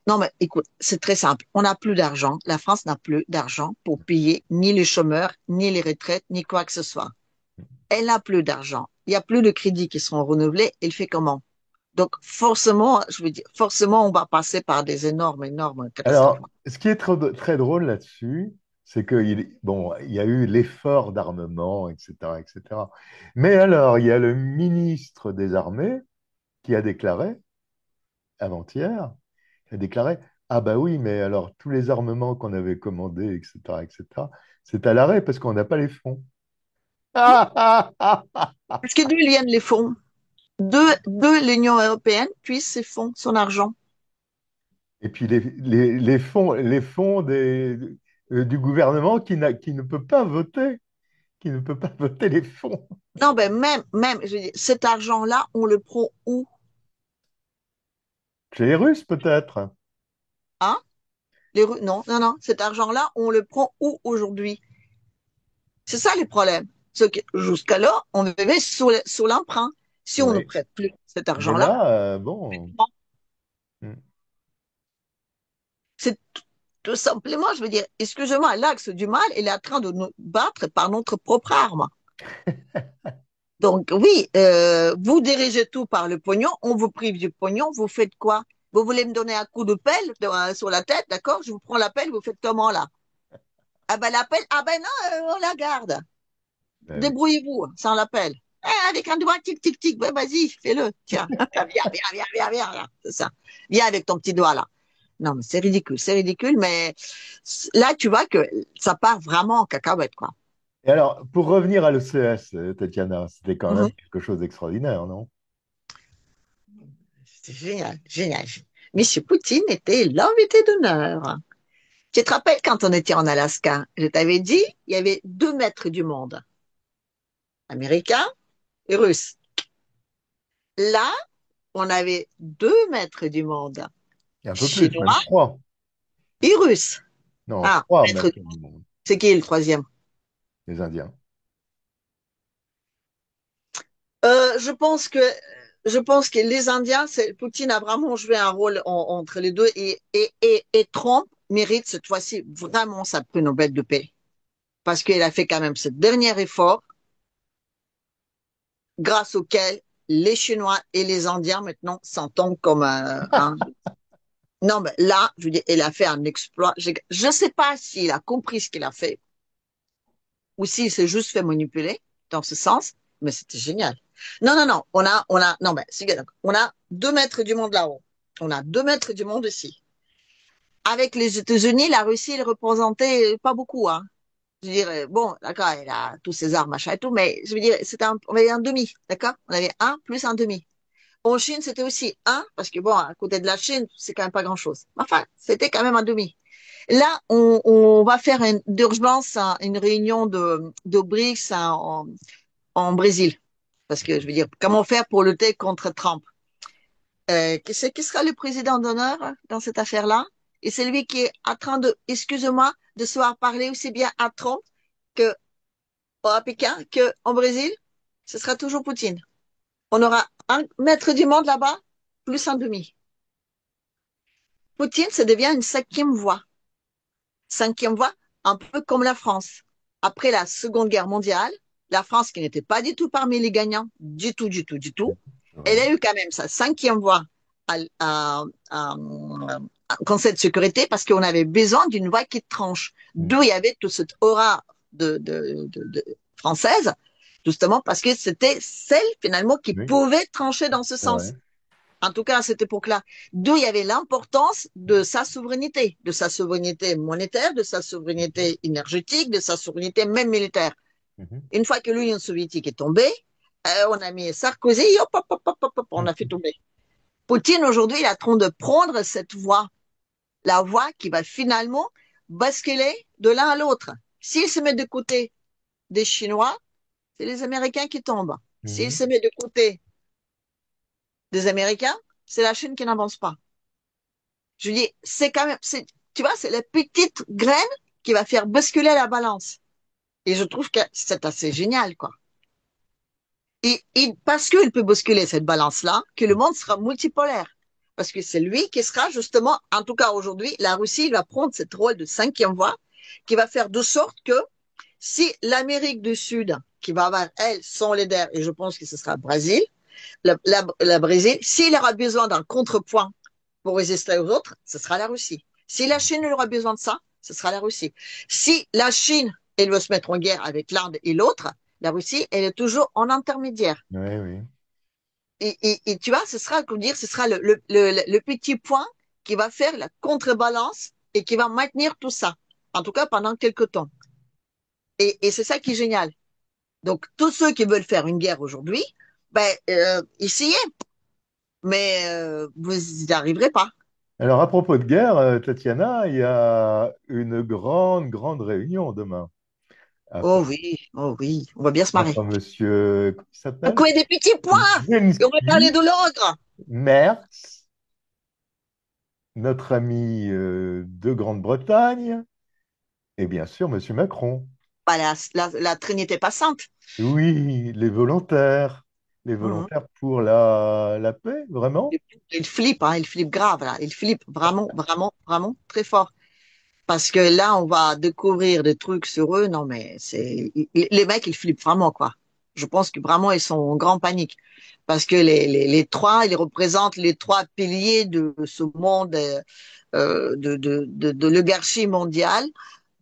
Non, mais écoute, c'est très simple. On n'a plus d'argent. La France n'a plus d'argent pour payer ni les chômeurs, ni les retraites, ni quoi que ce soit. Elle n'a plus d'argent. Il n'y a plus de crédits qui seront renouvelés. Elle fait comment? Donc, forcément, je veux dire, forcément, on va passer par des énormes catastrophes. Alors, ce qui est très drôle là-dessus, c'est bon, il y a eu l'effort d'armement, etc., etc. Mais alors, il y a le ministre des Armées qui a déclaré, avant-hier, qui a déclaré, ah bah oui, mais alors tous les armements qu'on avait commandés, etc., etc., c'est à l'arrêt parce qu'on n'a pas les fonds. Parce que d'où viennent les fonds? De l'Union européenne, puis ses fonds, son argent. Et puis les fonds du gouvernement qui ne peut pas voter, qui ne peut pas voter les fonds. Non, ben même, je veux dire, cet argent-là, on le prend où? Chez les Russes, peut-être. Hein? Non, cet argent-là, on le prend où aujourd'hui? C'est ça le problème. Jusqu'alors, on vivait sous l'emprunt. Si on ne Oui. prête plus cet Mais argent-là, là, bon. Hmm. c'est tout simplement, je veux dire, excusez-moi, l'axe du mal, il est en train de nous battre par notre propre arme. Donc oui, vous dirigez tout par le pognon, on vous prive du pognon, vous faites quoi? Vous voulez me donner un coup de pelle sur la tête, d'accord? Je vous prends la pelle, vous faites comment là? Ah ben la pelle, ah ben non, on la garde. Ben oui. Débrouillez-vous sans la pelle. Avec un doigt, tic, tic, tic, ben vas-y, fais-le. Tiens, viens, là. C'est ça. Viens avec ton petit doigt là. Non, mais c'est ridicule, mais là, tu vois que ça part vraiment en cacahuète, quoi. Et alors, pour revenir à l'OCS, Tatiana, c'était quand Mhm. même quelque chose d'extraordinaire, non? C'est génial. Monsieur Poutine était l'invité d'honneur. Tu te rappelles quand on était en Alaska, je t'avais dit, il y avait 2 maîtres du monde, américains et russes. Là, on avait 2 maîtres du monde, Et un peu plus, même chinois trois. et russes. Non, Ah, trois maître maîtres du du monde. monde, C'est qui le troisième? les Indiens. Je pense que les Indiens, Poutine a vraiment joué un rôle entre les deux et Trump mérite cette fois-ci vraiment sa prix Nobel de paix parce qu'il a fait quand même ce dernier effort grâce auquel les Chinois et les Indiens maintenant s'entendent comme un. Non, mais là, je veux dire, il a fait un exploit. Je ne sais pas s'il a compris ce qu'il a fait ou s'il s'est juste fait manipuler dans ce sens, mais c'était génial. Non, non, non, non, mais on a 2 maîtres du monde là-haut. On a 2 maîtres du monde ici. Avec les États-Unis, la Russie, elle représentait pas beaucoup, hein. Je veux dire, bon, d'accord, elle a tous ses armes, machin et tout, mais je veux dire, on avait un demi, d'accord? On avait un plus un demi. En Chine, c'était aussi un, parce que bon, à côté de la Chine, c'est quand même pas grand-chose. Enfin, c'était quand même un demi. Là, on va faire d'urgence une réunion de BRICS en Brésil. Parce que je veux dire, comment faire pour lutter contre Trump? Qui sera le président d'honneur dans cette affaire-là? Et c'est lui qui est en train de, excusez-moi, de se voir parler aussi bien à Trump que à Pékin qu'en Brésil. Ce sera toujours Poutine. On aura un maître du monde là-bas, plus un demi. Poutine, ça devient une cinquième voie. Cinquième voie, un peu comme la France. Après la Seconde Guerre mondiale, la France, qui n'était pas du tout parmi les gagnants, du tout, du tout, du tout, elle Ouais. a eu quand même sa cinquième voie à Conseil de sécurité parce qu'on avait besoin d'une voix qui tranche. Mm. D'où il y avait toute cette aura française, justement parce que c'était celle finalement qui Oui, pouvait trancher dans ce c'est vrai. sens. En tout cas, à cette époque-là, d'où il y avait l'importance de sa souveraineté monétaire, de sa souveraineté énergétique, de sa souveraineté même militaire. Mhm. Une fois que l'Union soviétique est tombée, on a mis Sarkozy, hop, hop, hop, hop, hop, on a fait tomber. Poutine, aujourd'hui, il est en train de prendre cette voie, la voie qui va finalement basculer de l'un à l'autre. S'il se met de côté des Chinois, c'est les Américains qui tombent. S'il Mhm. se met de côté des Américains, c'est la Chine qui n'avance pas. Je dis, c'est quand même, tu vois, c'est la petite graine qui va faire basculer la balance. Et je trouve que c'est assez génial, quoi. Et parce qu'il peut bousculer cette balance-là, que le monde sera multipolaire. Parce que c'est lui qui sera justement, en tout cas aujourd'hui, la Russie va prendre cette rôle de cinquième voie, qui va faire de sorte que si l'Amérique du Sud, qui va avoir, elle, son leader, et je pense que ce sera le Brésil, la Brésil, s'il aura besoin d'un contrepoint pour résister aux autres, ce sera la Russie. Si la Chine aura besoin de ça, ce sera la Russie. Si la Chine, elle veut se mettre en guerre avec l'Inde et l'autre, la Russie, elle est toujours en intermédiaire. Oui, oui. Et tu vois, ce sera, comment dire, ce sera le petit point qui va faire la contrebalance et qui va maintenir tout ça. En tout cas, pendant quelques temps. Et c'est ça qui est génial. Donc, tous ceux qui veulent faire une guerre aujourd'hui, ben, essayez, mais vous n'y arriverez pas. Alors, à propos de guerre, Tatiana, il y a une grande, grande réunion demain. Oh oui, on va bien se marrer. Entre monsieur, comment il s'appelle? Encore des petits points, et on va parler Zelensky, de l'ordre. Merz, notre ami de Grande-Bretagne, et bien sûr monsieur Macron. Bah, la Trinité passante. Oui, les Mhm. volontaires pour la paix, vraiment? Il flippe, hein, il flippe grave, là. Il flippe vraiment, vraiment, vraiment très fort. Parce que là, on va découvrir des trucs sur eux. Non, mais les mecs, ils flippent vraiment, quoi. Je pense que vraiment, ils sont en grande panique. Parce que les trois, ils représentent les trois piliers de ce monde de l'oligarchie mondiale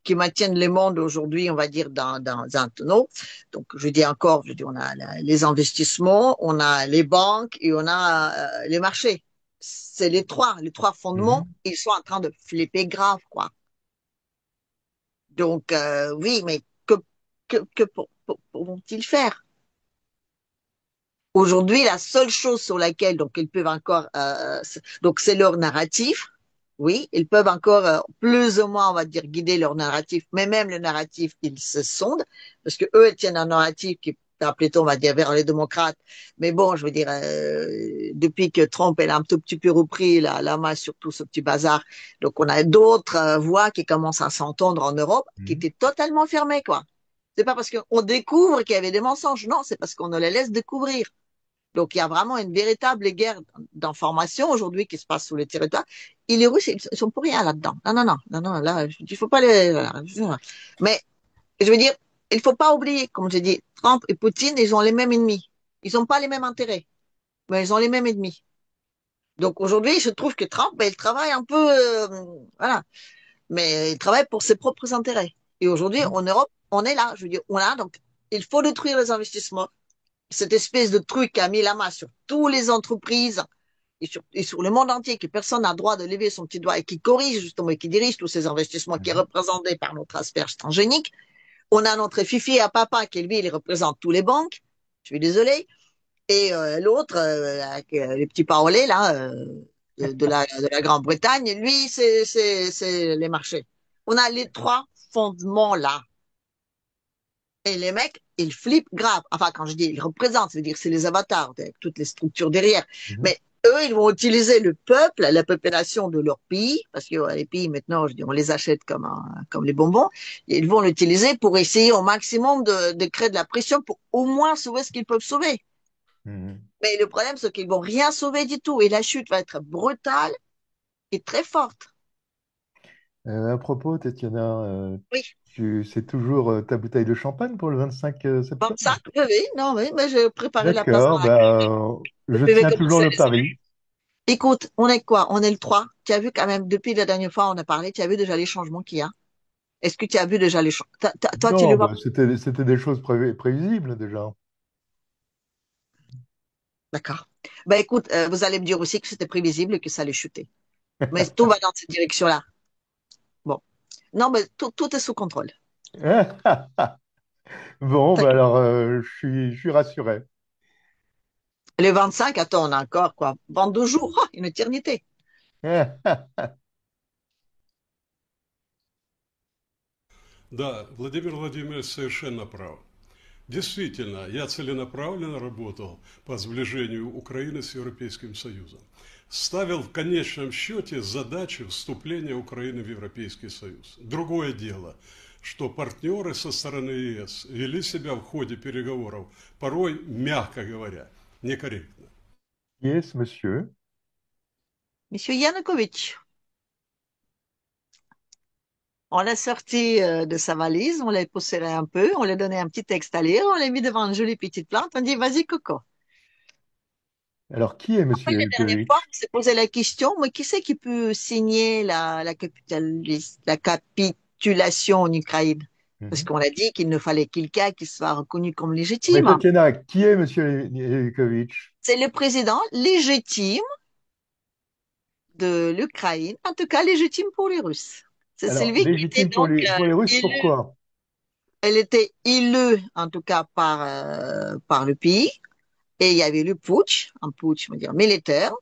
qui maintiennent le monde aujourd'hui, on va dire, dans un tonneau. Donc, je dis, on a les investissements, on a les banques et on a les marchés. C'est les trois fondements. Mhm. Ils sont en train de flipper grave, quoi. Donc, oui, mais que vont-ils faire? Aujourd'hui, la seule chose sur laquelle donc ils peuvent encore, donc c'est leur narratif, Oui, ils peuvent encore plus ou moins, on va dire, guider leur narratif, mais même le narratif, ils se sondent, parce que eux, ils tiennent un narratif qui est plutôt, on va dire, vers les démocrates. Mais bon, je veux dire, depuis que Trump elle a un tout petit peu repris la main sur tout ce petit bazar, donc on a d'autres voix qui commencent à s'entendre en Europe, qui étaient totalement fermées, quoi. C'est pas parce qu'on découvre qu'il y avait des mensonges, non, c'est parce qu'on ne les laisse découvrir. Donc, il y a vraiment une véritable guerre d'information aujourd'hui qui se passe sur le territoire. Et les Russes, ils sont pour rien là-dedans. Non, non, non, non, non, là, il faut pas les, voilà. Mais, je veux dire, il faut pas oublier, comme j'ai dit, Trump et Poutine, ils ont les mêmes ennemis. Ils n'ont pas les mêmes intérêts, mais ils ont les mêmes ennemis. Donc, aujourd'hui, je trouve que Trump, ben, il travaille un peu, voilà. Mais il travaille pour ses propres intérêts. Et aujourd'hui, en Europe, on est là. Je veux dire, on a, donc, il faut détruire les investissements. Cette espèce de truc qui a mis la main sur toutes les entreprises et sur le monde entier, que personne n'a le droit de lever son petit doigt et qui corrige justement et qui dirige tous ces investissements qui est représenté par notre asperge transgénique. On a notre fifi à papa qui, lui, il représente tous les banques. Je suis désolé. Et l'autre, le petit Paolé, là, de la Grande-Bretagne, lui, c'est les marchés. On a les trois fondements là. Et les mecs, ils flippent grave. Enfin, quand je dis ils représentent, ça veut dire que c'est les avatars, avec toutes les structures derrière. Mais eux, ils vont utiliser le peuple, la population de leur pays, parce que les pays, maintenant, je dis, on les achète comme les bonbons, et ils vont l'utiliser pour essayer au maximum de créer de la pression pour au moins sauver ce qu'ils peuvent sauver. Mais le problème, c'est qu'ils vont rien sauver du tout, et la chute va être brutale et très forte. À propos, Tatiana, Oui. c'est toujours ta bouteille de champagne pour le 25 septembre? 25, oui, oui, non, oui, mais j'ai préparé la place dans D'accord, laquelle je je vais tiens toujours commencer le les pari. Écoute, on est quoi? On est le 3. Tu as vu quand même, depuis la dernière fois on a parlé, tu as vu déjà les changements qu'il y a? Est-ce que tu as vu déjà les changements? Toi, tu Non, le vois? c'était des choses prévisibles déjà. D'accord. Ben écoute, vous allez me dire aussi que c'était prévisible et que ça allait chuter. Mais tout va dans cette direction-là. Bon. Non, mais tout est sous contrôle. Bon, T'inquiète. alors, je suis rassuré. Les 25, attends, on a encore quoi? 22 jours, oh, une éternité. Да, Владимир Владимирович совершенно прав. Действительно, я целенаправленно работал по сближению Украины с Европейским Союзом. Ставил в конечном счете задачу вступления Украины в Европейский Союз. Другое дело, что партнеры со стороны ЕС вели себя в ходе переговоров порой, мягко говоря, некорректно. Yes, monsieur. Monsieur Yanukovych, on l'a sorti de sa valise, on l'a poussé un peu, on lui a donné un petit texte à lire, on l'a mis devant une jolie petite plante, on dit, vas-y, Coco. Alors, qui est Après, monsieur la dernière fois, Elkovitch? on s'est posé la question, mais qui c'est qui peut signer la capitulation en Ukraine? Parce qu'on a dit qu'il ne fallait quelqu'un qui soit reconnu comme Mais légitime. Tatiana, qui est monsieur Elkovitch? C'est le président légitime de l'Ukraine, en tout cas légitime pour les Russes. C'est Alors, celui qui était légitime donc pour les Russes, élu. pourquoi? Elle était élue, en tout cas par le pays, et il y avait le un putsch, on va dire, militaire.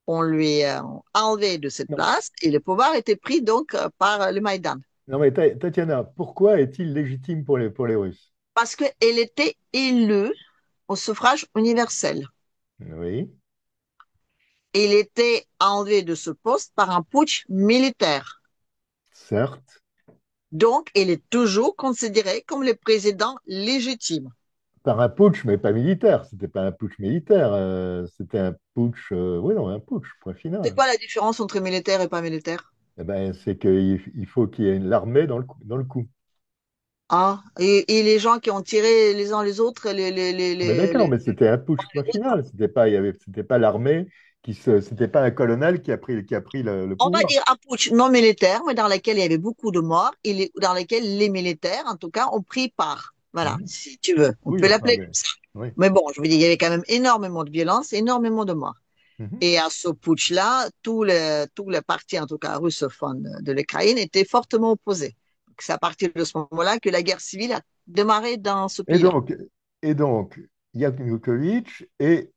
On lui a enlevé de cette Non, place et le pouvoir était pris donc par le Maïdan. non mais Tatiana, pourquoi est-il légitime pour les Russes? Parce qu'elle était élue au suffrage universel. Oui, Il était enlevé de ce poste par un putsch militaire. certes, Donc, il est toujours considéré comme le président légitime. par un putsch, mais pas militaire. C'était pas un putsch militaire, c'était un putsch, oui, non, un putsch, point C'est final. quoi la différence entre militaire et pas militaire? Eh ben, c'est qu'il faut qu'il y ait l'armée dans le coup. Ah, et les gens qui ont tiré les uns les autres, Ah ben d'accord, mais c'était un putsch, point final. C'était pas l'armée c'était pas un colonel qui a pris le on va pouvoir. dire un putsch non militaire, mais dans lequel il y avait beaucoup de morts, dans lequel les militaires, en tout cas, ont pris part. Voilà, Mhm. si tu veux, on Oui, peut enfin, l'appeler mais, comme ça. oui. Mais bon, je veux dire, il y avait quand même énormément de violence, énormément de morts. Mhm. Et à ce putsch-là, tout le parti, en tout cas russophone de l'Ukraine, était fortement opposé. C'est à partir de ce moment-là que la guerre civile a démarré dans ce Et pays-là. donc, et donc, Yanukovych est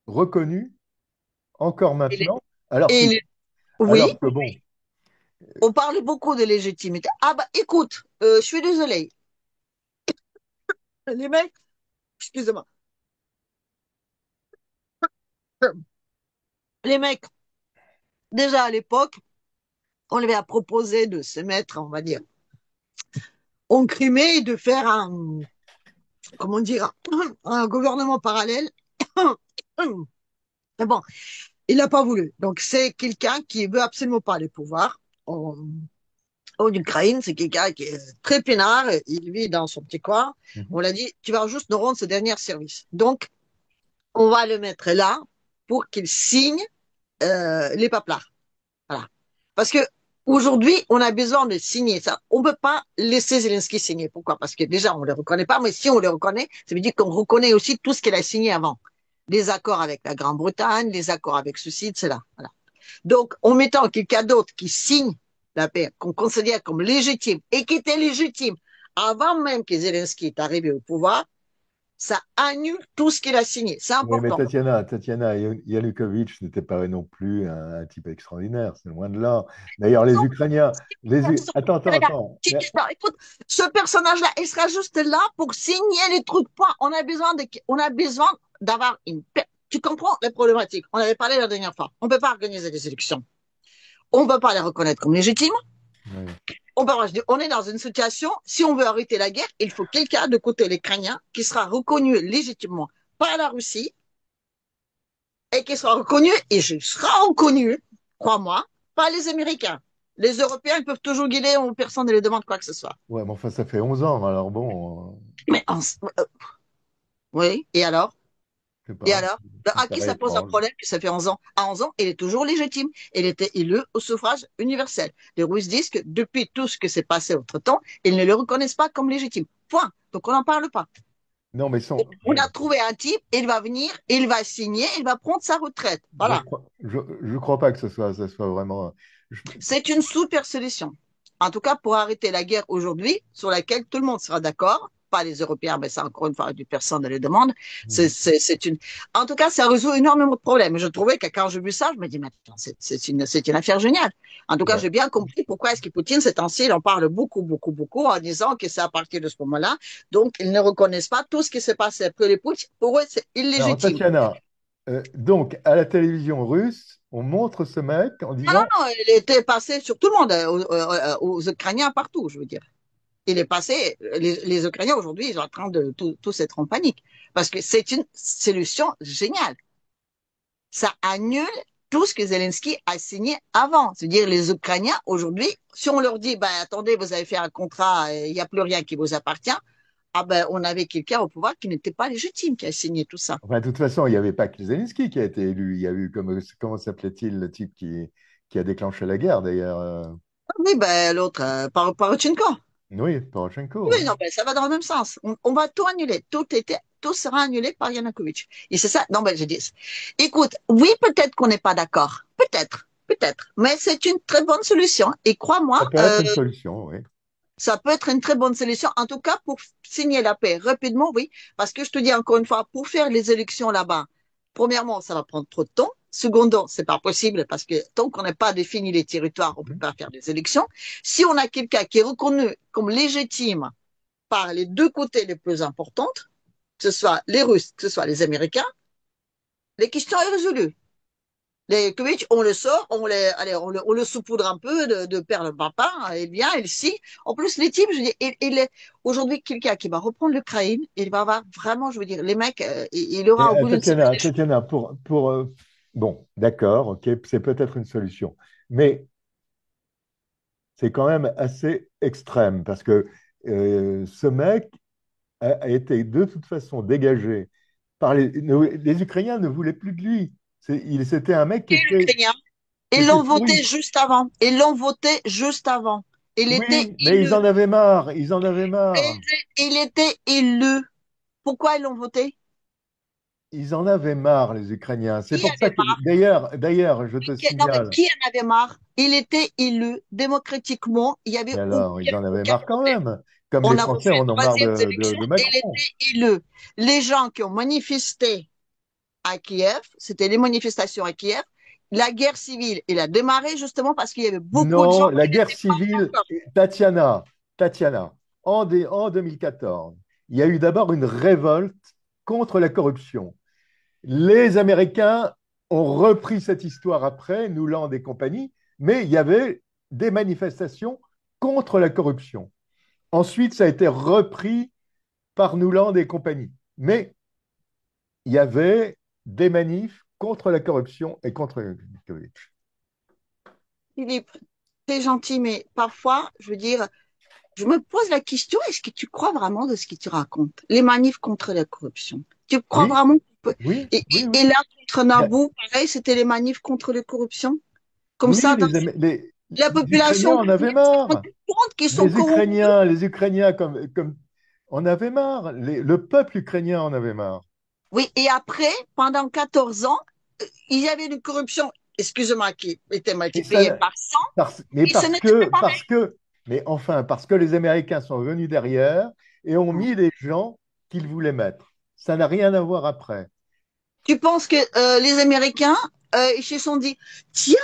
reconnu encore Et, les- maintenant, alors et les- Oui, Alors que bon, on parle beaucoup de légitimité. Ah bah écoute, je suis désolée. Les mecs, excusez-moi, les mecs, déjà à l'époque, on lui a proposé de se mettre, on va dire, en Crimée et de faire comment dire, un gouvernement parallèle. Mais bon, il n'a pas voulu. Donc c'est quelqu'un qui veut absolument pas les pouvoirs. En Ukraine, c'est quelqu'un qui est très peinard, il vit dans son petit coin. On l'a dit, tu vas juste nous rendre ce dernier service. Donc, on va le mettre là pour qu'il signe les paplards. Voilà. Parce que aujourd'hui, on a besoin de signer ça. On ne peut pas laisser Zelensky signer. Pourquoi? Parce que déjà, on ne le reconnaît pas, mais si on le reconnaît, ça veut dire qu'on reconnaît aussi tout ce qu'il a signé avant. Les accords avec la Grande-Bretagne, les accords avec ceci, cela. Voilà. Donc, en mettant quelqu'un d'autre qui signe la paix, qu'on considère comme légitime et qui était légitime avant même que Zelensky est arrivé au pouvoir, ça annule tout ce qu'il a signé. C'est oui, mais important. Tatiana Yanukovych n'était pas non plus un type extraordinaire, c'est loin de là. D'ailleurs, les Ukrainiens, attends. Écoute, ce personnage-là, il sera juste là pour signer les trucs. Point. On a besoin d'avoir une paix. Tu comprends les problématiques? On avait parlé la dernière fois. On ne peut pas organiser des élections. On ne peut pas les reconnaître comme légitimes. Oui. On est dans une situation, si on veut arrêter la guerre, il faut quelqu'un de côté l'Ukrainien qui sera reconnu légitimement par la Russie et qui sera reconnu, et je sera reconnu, crois-moi, par les Américains. Les Européens, ils peuvent toujours guider, personne ne les demande quoi que ce soit. Ouais, mais enfin, ça fait 11 ans, alors bon, Mais oui, et alors? je sais Et pas, alors? ça À me qui paraît ça pose un étrange. problème que ça fait 11 ans? À 11 ans, il est toujours légitime. Il était élu au suffrage universel. Les Russes disent que depuis tout ce qui s'est passé entre-temps, ils ne le reconnaissent pas comme légitime. Point. Donc on n'en parle pas. Non, mais On a trouvé un type, il va venir, il va signer, il va prendre sa retraite. Voilà. je crois pas que ça soit vraiment. C'est une super solution. En tout cas, pour arrêter la guerre aujourd'hui, sur laquelle tout le monde sera d'accord, pas les Européens, mais c'est encore une fois du personne ne les demande. En tout cas, ça résout énormément de problèmes. Je trouvais que quand j'ai vu ça, je me dis, mais attends, c'est une affaire géniale. En tout cas, Ouais. j'ai bien compris pourquoi est-ce que Poutine, ces temps-ci, il en parle beaucoup, beaucoup, beaucoup, en disant que c'est à partir de ce moment-là. Donc, ils ne reconnaissent pas tout ce qui s'est passé après les Poutine. Pour eux, c'est Alors, illégitime. Tatiana, donc, à la télévision russe, on montre ce mec en Non, non, disant. non, il était passé sur tout le monde, aux Ukrainiens partout, je veux dire. Il est passé, les Ukrainiens aujourd'hui, ils sont en train de tous être en panique. Parce que c'est une solution géniale. Ça annule tout ce que Zelensky a signé avant. C'est-à-dire, les Ukrainiens, aujourd'hui, si on leur dit, ben, attendez, vous avez fait un contrat, il n'y a plus rien qui vous appartient, ah ben, on avait quelqu'un au pouvoir qui n'était pas légitime, qui a signé tout ça. Enfin, de toute façon, il n'y avait pas que Zelensky qui a été élu. Il y a eu, comment s'appelait-il, le type qui a déclenché la guerre, d'ailleurs Oui, ben, l'autre, Poroshenko. Oui, Poroshenko. Oui, non, ben, ça va dans le même sens. On va tout annuler. Tout sera annulé par Yanukovych. Et c'est ça. Non, ben, je dis. Écoute, oui, peut-être qu'on n'est pas d'accord. Peut-être. Mais c'est une très bonne solution. Et crois-moi, Ça peut être une solution, oui. ça peut être une très bonne solution. En tout cas, pour signer la paix rapidement, oui. Parce que je te dis encore une fois, pour faire les élections là-bas, premièrement, ça va prendre trop de temps. Secondant, c'est pas possible parce que tant qu'on n'a pas défini les territoires, on peut pas faire des élections. Si on a quelqu'un qui est reconnu comme légitime par les deux côtés les plus importantes, que ce soit les Russes, que ce soit les Américains, les questions est résolue. Les Kovic, on le sort, on le saupoudre un peu de perles papa, et bien, il si. En plus, les types, je dis, il est aujourd'hui quelqu'un qui va reprendre l'Ukraine, il va avoir vraiment, je veux dire, les mecs, il aura au bout d'une semaine. Tatiana, bon, d'accord, ok, c'est peut-être une solution, mais c'est quand même assez extrême parce que ce mec a été de toute façon dégagé par les Ukrainiens ne voulaient plus de lui. C'était un mec Et l'Ukrainien, ils l'ont voté juste avant. Ils l'ont voté juste avant. Il était oui, mais élu. ils en avaient marre. Ils en avaient marre. Il était élu. Pourquoi ils l'ont voté? Ils en avaient marre, les Ukrainiens. C'est Qui pour ça avait que, marre? d'ailleurs, je te Non, mais signale. qui en avait marre? Il était élu démocratiquement. Il y avait Et alors, ils en avaient marre quand problème. même. Comme On les a Français refait en une ont marre troisième élection de et il Macron. était élu. Les gens qui ont manifesté à Kiev, c'était les manifestations à Kiev, la guerre civile, elle a démarré justement parce qu'il y avait beaucoup de Non, gens la qui guerre n'étaient pas civile, d'accord. Tatiana, en 2014, il y a eu d'abord une révolte contre la corruption. Les Américains ont repris cette histoire après, Nuland et compagnie, mais il y avait des manifestations contre la corruption. Ensuite, ça a été repris par Nuland et compagnie. Mais il y avait des manifs contre la corruption et contre Yanukovych. Philippe, t'es gentil, mais parfois, je veux dire, je me pose la question, est-ce que tu crois vraiment de ce que tu racontes? Les manifs contre la corruption. Tu crois Oui, vraiment oui, oui, et oui. là, contre Nabou, pareil, c'était les manifs contre la corruption? Comme Oui, ça, la les population Ukrainiens en avaient marre. compte qu'ils sont corrompus. Les Ukrainiens comme en avaient marre. Le peuple ukrainien en avait marre. Oui, et après, pendant 14 ans, il y avait une corruption, excusez-moi, qui était Et multipliée ça, par 100, mais et ce n'était pas pareil. parce que les Américains sont venus derrière et ont mis les gens qu'ils voulaient mettre. Ça n'a rien à voir après. Tu penses que les Américains, ils se sont dit, tiens,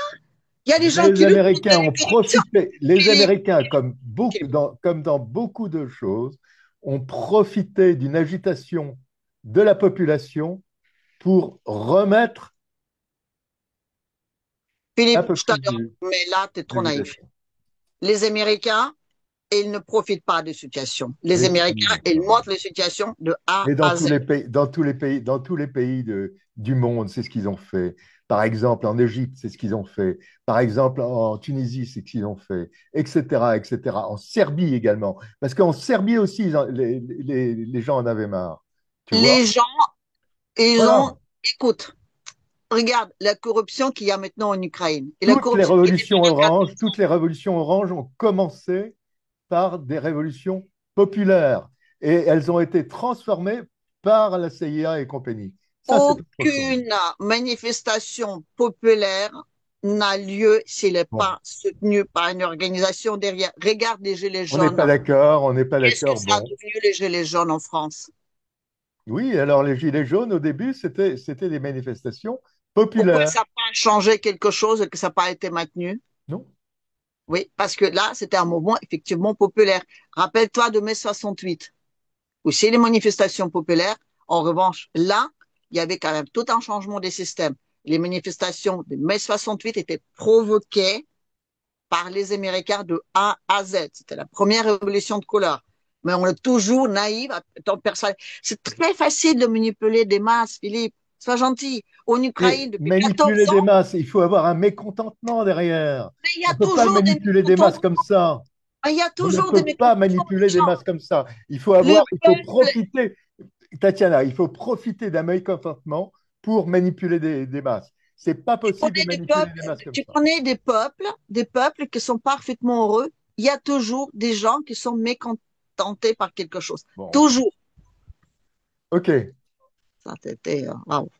il y a des gens Les qui luttent contre Américains la ont corruption. profité, les Philippe, Américains, comme dans beaucoup de choses, ont profité d'une agitation de la population pour remettre un Philippe, peu je plus t'adore, mais là, tu es trop naïf. d'agitation. Les Américains, ils ne profitent pas de situation. Les Mais si, Américains, ils montrent les situations de A mais dans à tous Z. les pays, dans tous les pays du monde, c'est ce qu'ils ont fait. Par exemple, en Égypte, c'est ce qu'ils ont fait. Par exemple, en Tunisie, c'est ce qu'ils ont fait, etc., etc. En Serbie également. Parce qu'en Serbie aussi, les gens en avaient marre. Tu vois? Les gens, ils Voilà. ont, écoute, regarde la corruption qu'il y a maintenant en Ukraine. Et la corruption qui était pendant 14 Toutes les révolutions oranges ont commencé par des révolutions populaires. Et elles ont été transformées par la CIA et compagnie. Ça, c'est autre chose. aucune manifestation populaire n'a lieu s'il n'est Bon. pas soutenu par une organisation derrière. Regarde les Gilets On n'est jaunes. pas d'accord, on n'est pas Qu'est-ce que d'accord. ça a Bon. devenu les Gilets jaunes en France? Oui, alors les Gilets jaunes, au début, c'était des manifestations Pourquoi populaires. ça n'a pas changé quelque chose et que ça n'a pas été maintenu? Non? Oui, parce que là, c'était un mouvement effectivement populaire. Rappelle-toi de mai 68, où c'est les manifestations populaires. En revanche, là, il y avait quand même tout un changement des systèmes. Les manifestations de mai 68 étaient provoquées par les Américains de A à Z. C'était la première révolution de couleur. Mais on est toujours naïf, étant persuadé. C'est très facile de manipuler des masses, Philippe. Sois gentil. En Mais Ukraine, depuis 14 manipuler des ans, masses, il faut avoir un mécontentement derrière. mais il y On a ne peut pas toujours des manipuler des masses mécontents. comme ça. Il y a On ne toujours des peut pas mécontents manipuler des des gens. masses comme ça. Le Il faut peuple, profiter, Tatiana, il faut profiter d'un mécontentement pour manipuler des masses. C'est pas possible de manipuler des masses comme tu ça. connais des peuples qui sont parfaitement heureux. Il y a toujours des gens qui sont mécontentés par quelque chose. Bon, Toujours. ok. Ça, c'était, wow.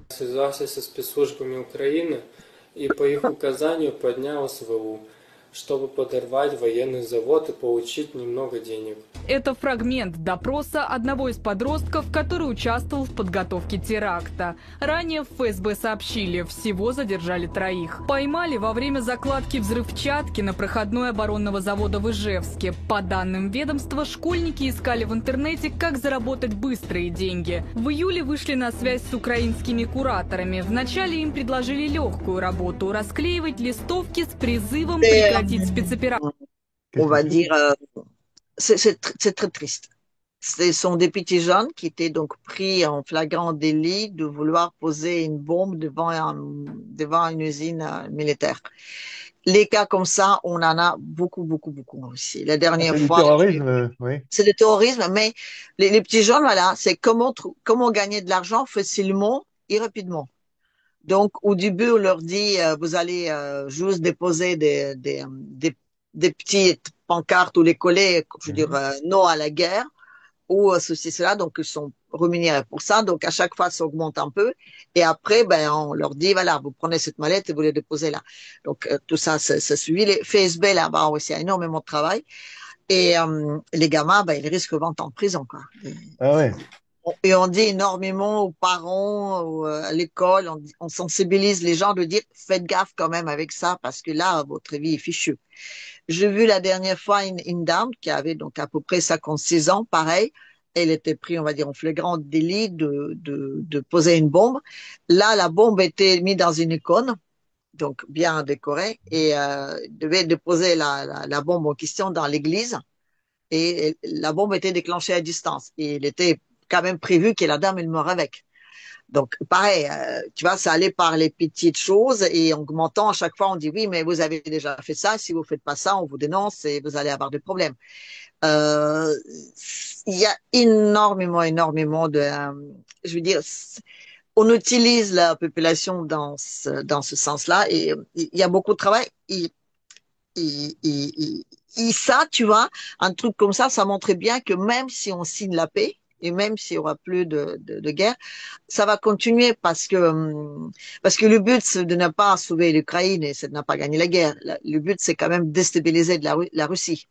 Связался со спецслужбами Украины и по их указанию поднял СВУ, чтобы подорвать военный завод и получить немного денег. Это фрагмент допроса одного из подростков, который участвовал в подготовке теракта. Ранее в ФСБ сообщили, всего задержали 3. Поймали во время закладки взрывчатки на проходной оборонного завода в Ижевске. По данным ведомства, школьники искали в интернете, как заработать быстрые деньги. В июле вышли на связь с украинскими кураторами. Вначале им предложили легкую работу – расклеивать листовки с призывом прекратить спецоперацию. On va dire, c'est très triste. Ce sont des petits jeunes qui étaient donc pris en flagrant délit de vouloir poser une bombe devant une usine militaire. Les cas comme ça, on en a beaucoup, beaucoup, beaucoup aussi. La dernière C'est du fois, terrorisme, oui. c'est le terrorisme, mais les petits jeunes, voilà, c'est comment gagner de l'argent facilement et rapidement. Donc, au début, on leur dit, vous allez juste déposer des petites pancartes ou les coller, je veux dire, non à la guerre, ou ceci, cela. Donc, ils sont rémunérés pour ça. Donc, à chaque fois, ça augmente un peu. Et après, ben, on leur dit, voilà, vous prenez cette mallette et vous les déposez là. Donc, tout ça, ça suit. Les FSB, là-bas, aussi, a énormément de travail. Et les gamins, ben, ils risquent 20 ans de prison, quoi. Ah ouais. Et on dit énormément aux parents, à l'école, on sensibilise les gens de dire faites gaffe quand même avec ça parce que là, votre vie est fichue. J'ai vu la dernière fois une dame qui avait donc à peu près 56 ans, pareil. Elle était prise, on va dire, en flagrant délit de poser une bombe. Là, la bombe était mise dans une icône, donc bien décorée, et devait déposer la bombe en question dans l'église. Et la bombe était déclenchée à distance. Et il était quand même prévu que la dame, elle meure avec. Donc, pareil, tu vois, ça allait par les petites choses et en augmentant à chaque fois, on dit oui, mais vous avez déjà fait ça. Si vous faites pas ça, on vous dénonce et vous allez avoir des problèmes. Euh, il y a énormément de, je veux dire, on utilise la population dans ce sens-là et il y a beaucoup de travail. Ça, tu vois, un truc comme ça montre bien que même si on signe la paix, et même s'il y aura plus de guerre, ça va continuer parce que le but, c'est de ne pas sauver l'Ukraine et c'est de ne pas gagner la guerre. Le but, c'est quand même déstabiliser la Russie.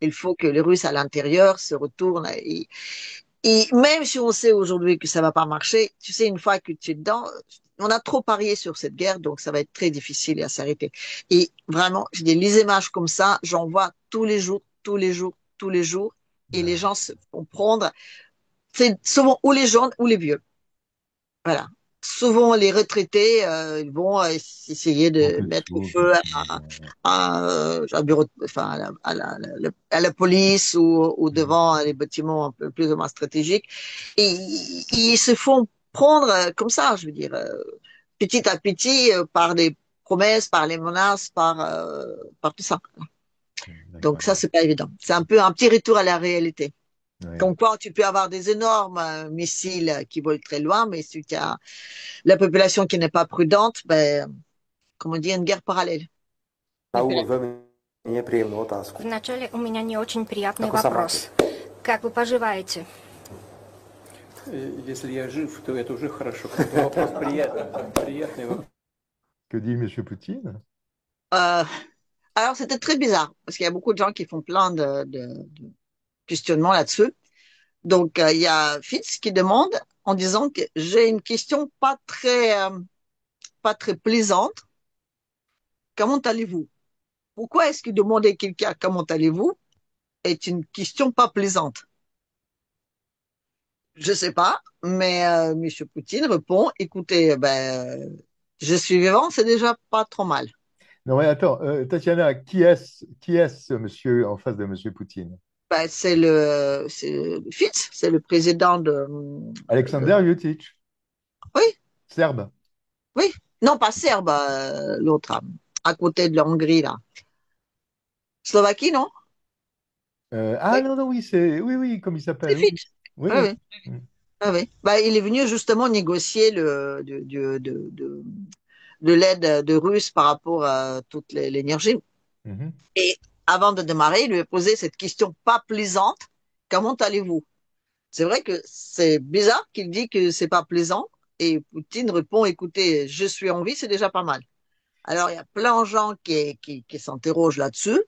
Il faut que les Russes à l'intérieur se retournent. Et même si on sait aujourd'hui que ça va pas marcher, tu sais, une fois que tu es dedans, on a trop parié sur cette guerre, donc ça va être très difficile à s'arrêter. Et vraiment, je dis, les images comme ça, j'en vois tous les jours, et les gens se font prendre. C'est souvent ou les jeunes ou les vieux. Voilà. Souvent, les retraités, ils vont essayer de mettre le feu à un bureau, enfin, à la police ou devant les bâtiments un peu plus ou moins stratégiques. Et ils se font prendre comme ça, je veux dire, petit à petit, par des promesses, par les menaces, par tout ça. Donc ça, c'est pas évident. C'est un peu un petit retour à la réalité. Comme quoi, tu peux avoir des énormes missiles qui volent très loin, mais si tu as la population qui n'est pas prudente, ben, comme on dit, une guerre parallèle. Вначале у меня не очень приятный вопрос. Как вы поживаете? Если я жив, то это уже хорошо. Это вопрос приятный. Que dit M. Poutine? Alors, c'était très bizarre, parce qu'il y a beaucoup de gens qui font plein de questionnements là-dessus. Donc, il y a Fitz qui demande en disant que j'ai une question pas très plaisante. Comment allez-vous? Pourquoi est-ce que demander à quelqu'un comment allez-vous est une question pas plaisante? Je sais pas, mais M. Poutine répond, écoutez, ben, je suis vivant, c'est déjà pas trop mal. Non, mais attends, Tatiana, qui est ce monsieur en face de M. Poutine? Ben, c'est le Fitz, c'est le président de... Alexander Vučić. Oui. Serbe. Oui. Non, pas serbe, l'autre, à côté de la Hongrie, là. Slovaquie, non? Oui. Non, oui, comme il s'appelle. C'est Fitz. Oui. Oui. Bah, il est venu justement négocier de l'aide de Russes par rapport à toute l'énergie. Et avant de démarrer, il lui a posé cette question pas plaisante. Comment allez-vous? C'est vrai que c'est bizarre qu'il dit que c'est pas plaisant. Et Poutine répond, écoutez, je suis en vie, c'est déjà pas mal. Alors, il y a plein de gens qui s'interrogent là-dessus.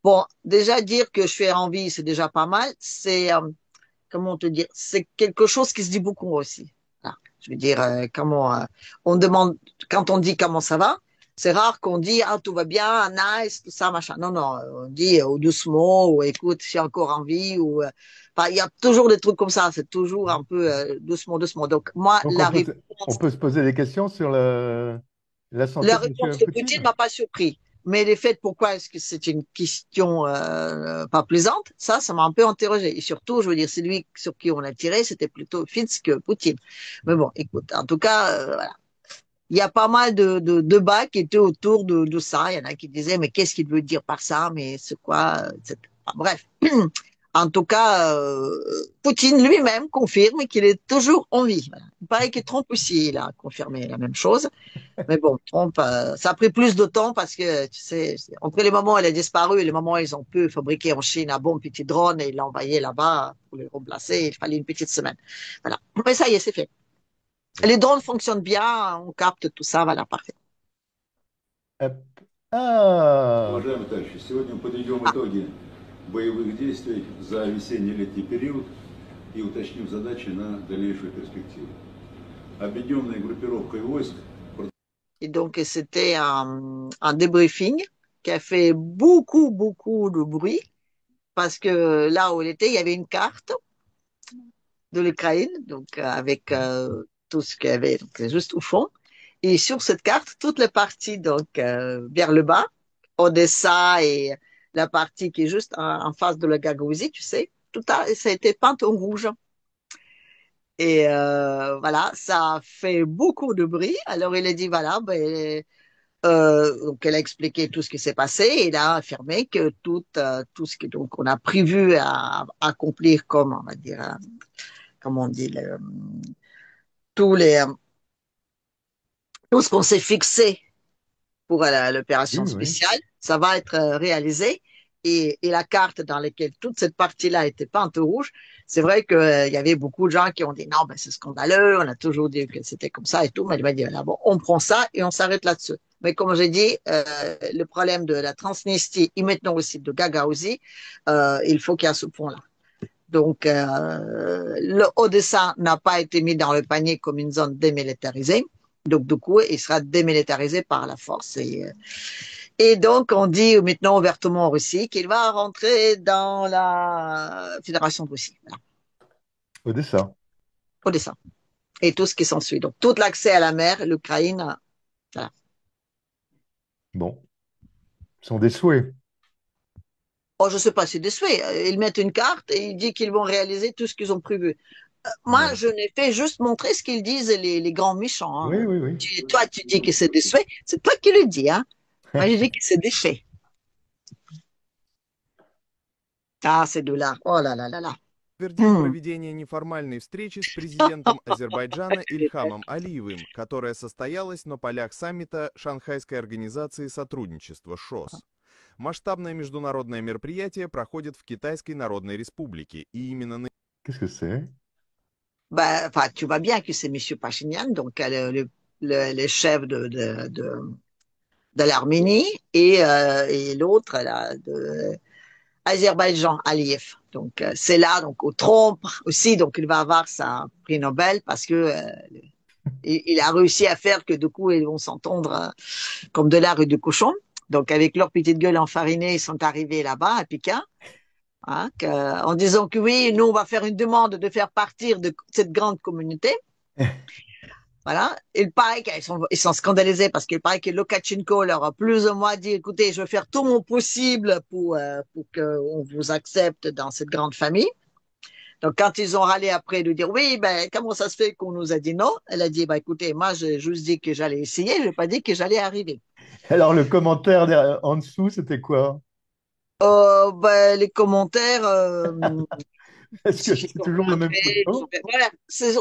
Bon, déjà dire que je suis en vie, c'est déjà pas mal. C'est, comment te dire, c'est quelque chose qui se dit beaucoup aussi. Voilà. Je veux dire, on demande, quand on dit comment ça va, c'est rare qu'on dit, ah, tout va bien, nice, tout ça, machin. Non, on dit doucement, ou écoute, je suis encore en vie, ou, il y a toujours des trucs comme ça, c'est toujours un peu doucement. Donc, moi, on peut se poser des questions sur la santé la de réponse M. de Poutine ne m'a pas surpris. Mais les faits, pourquoi est-ce que c'est une question pas plaisante, ça m'a un peu interrogé. Et surtout, je veux dire, c'est lui sur qui on a tiré, c'était plutôt Fitz que Poutine. Mais bon, écoute, en tout cas, voilà. Il y a pas mal de débats qui étaient autour de ça. Il y en a qui disaient, mais qu'est-ce qu'il veut dire par ça? Mais c'est quoi? Etc. Bref. En tout cas, Poutine lui-même confirme qu'il est toujours en vie. Voilà. Il paraît que Trump aussi, il a confirmé la même chose. Mais bon, Trump, ça a pris plus de temps parce que, tu sais, entre les moments où il a disparu et les moments où ils ont pu fabriquer en Chine un bon petit drone et l'envoyer là-bas pour le remplacer, il fallait une petite semaine. Voilà. Mais ça y est, c'est fait. Les drones fonctionnent bien, on capte tout ça, voilà, parfait. Уважаемые товарищи, сегодня мы подведем итоги боевых действий за весенне-летний период. и уточнив задачи на дальнейшую перспективу. Объединенной группировкой войск. Et donc, c'était un débriefing qui a fait beaucoup, beaucoup de bruit parce que là où il était, il y avait une carte de l'Ukraine, donc avec tout ce qu'il y avait, donc juste au fond. Et sur cette carte, toutes les parties donc vers le bas, Odessa et la partie qui est juste en face de la Gagaouzie, tu sais, ça a été peint en rouge. Et voilà, ça a fait beaucoup de bruit. Alors il a dit voilà, donc elle a expliqué tout ce qui s'est passé et il a affirmé que tout ce que donc on a prévu à accomplir comme on va dire, comment on dit, tout ce qu'on s'est fixé pour l'opération spéciale, ça va être réalisé. Et la carte dans laquelle toute cette partie-là était peinte rouge, c'est vrai qu'il y avait beaucoup de gens qui ont dit non, c'est scandaleux, on a toujours dit que c'était comme ça et tout, mais il m'a dit bon, on prend ça et on s'arrête là-dessus. Mais comme j'ai dit, le problème de la Transnistrie et maintenant aussi de Gagaouzie, il faut qu'il y ait ce point-là. Donc, le Odessa n'a pas été mis dans le panier comme une zone démilitarisée. Donc, du coup, il sera démilitarisé par la force. Et donc, on dit maintenant ouvertement en Russie qu'il va rentrer dans la Fédération de Russie. Voilà. Odessa. Odessa. Et tout ce qui s'ensuit. Donc, tout l'accès à la mer, l'Ukraine, voilà. Bon. Ce sont des souhaits. Oh, je ne sais pas si c'est des souhaits. Ils mettent une carte et ils disent qu'ils vont réaliser tout ce qu'ils ont prévu. Moi, je n'ai fait juste montrer ce qu'ils disent les grands méchants. Hein. Oui. Toi, tu dis que c'est des souhaits. C'est toi qui le dis, hein. Moi, je dis que c'est des faits. Ah, ces deux-là. Oh là là là là. Подтвердил проведение неформальной встречи с президентом Азербайджана Ильхамом Алиевым, которая состоялась на полях саммита Шанхайской организации сотрудничества ШОС. Масштабное международное мероприятие проходит в Китайской Народной Республике, и именно на... Qu'est-ce que c'est? Tu vois bien que c'est M. Pachinian, donc le chef de l'Arménie et l'autre là de Azerbaïdjan, Aliyev. Donc c'est là donc au Trump aussi, donc il va avoir sa prix Nobel parce que il a réussi à faire que du coup ils vont s'entendre comme de lard et de cochon. Donc avec leur petite gueule enfarinée, ils sont arrivés là-bas à Pékin. Hein, en disant que oui, nous on va faire une demande de faire partir de cette grande communauté. Voilà. Il paraît qu'ils sont scandalisés parce qu'il paraît que Lukashenko leur a plus ou moins dit écoutez, je vais faire tout mon possible pour qu'on vous accepte dans cette grande famille. Donc quand ils ont râlé après de dire oui, comment ça se fait qu'on nous a dit non, elle a dit écoutez, moi j'ai juste dit que j'allais essayer, je n'ai pas dit que j'allais arriver. Alors le commentaire en dessous, c'était quoi? Les commentaires. Est-ce que c'est toujours la même photo? Voilà,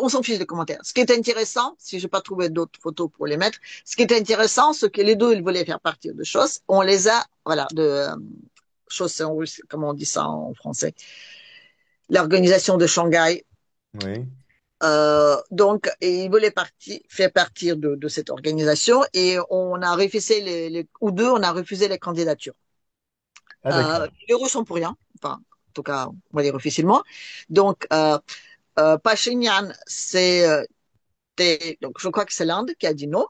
on s'en fiche des commentaires. Ce qui est intéressant, si je n'ai pas trouvé d'autres photos pour les mettre, ce qui est intéressant, c'est que les deux, ils voulaient faire partir de choses. On les a, voilà, choses, c'est en russe, comment on dit ça en français? L'organisation de Shanghai. Oui. Donc, ils voulaient faire partir de cette organisation et on a refusé ou deux, on a refusé les candidatures. Les Russes sont pour rien, enfin, en tout cas, on va dire officiellement. Donc, Pachinian, donc je crois que c'est l'Inde qui a dit non.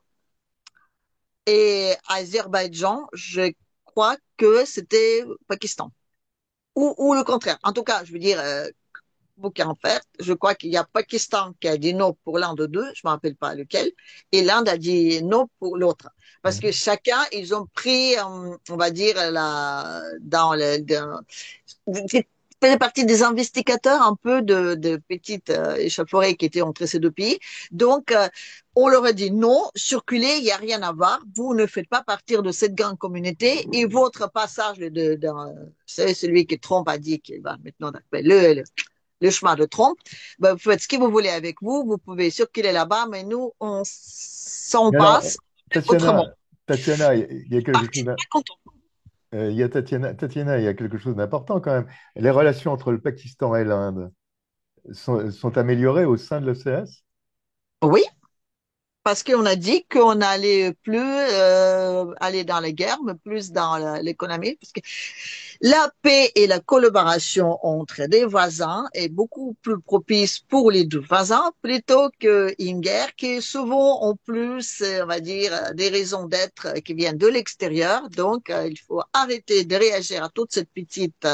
Et Azerbaïdjan, je crois que c'était Pakistan. Ou le contraire. En tout cas, je veux dire, en fait, je crois qu'il y a Pakistan qui a dit non pour l'un de deux, je ne me rappelle pas lequel, et l'Inde a dit non pour l'autre. Parce que chacun, ils ont pris, on va dire, faisait partie des investigateurs un peu de petites échauffourées qui étaient entre ces deux pays. Donc, on leur a dit non, circulez, il n'y a rien à voir, vous ne faites pas partir de cette grande communauté et votre passage c'est celui que Trump a dit qu'il va maintenant le chemin de Trump, vous faites ce que vous voulez avec vous, vous pouvez circuler là-bas, mais nous, on s'en passe autrement. Tatiana, il y a quelque chose Tatiana, il y a quelque chose d'important quand même. Les relations entre le Pakistan et l'Inde sont améliorées au sein de l'OCS? Oui, parce qu'on a dit qu'on n'allait plus aller dans les guerres, mais plus dans l'économie. Parce que La paix et la collaboration entre des voisins est beaucoup plus propice pour les deux voisins plutôt qu'une guerre qui souvent en plus, on va dire, des raisons d'être qui viennent de l'extérieur. Donc, il faut arrêter de réagir à toute cette petite,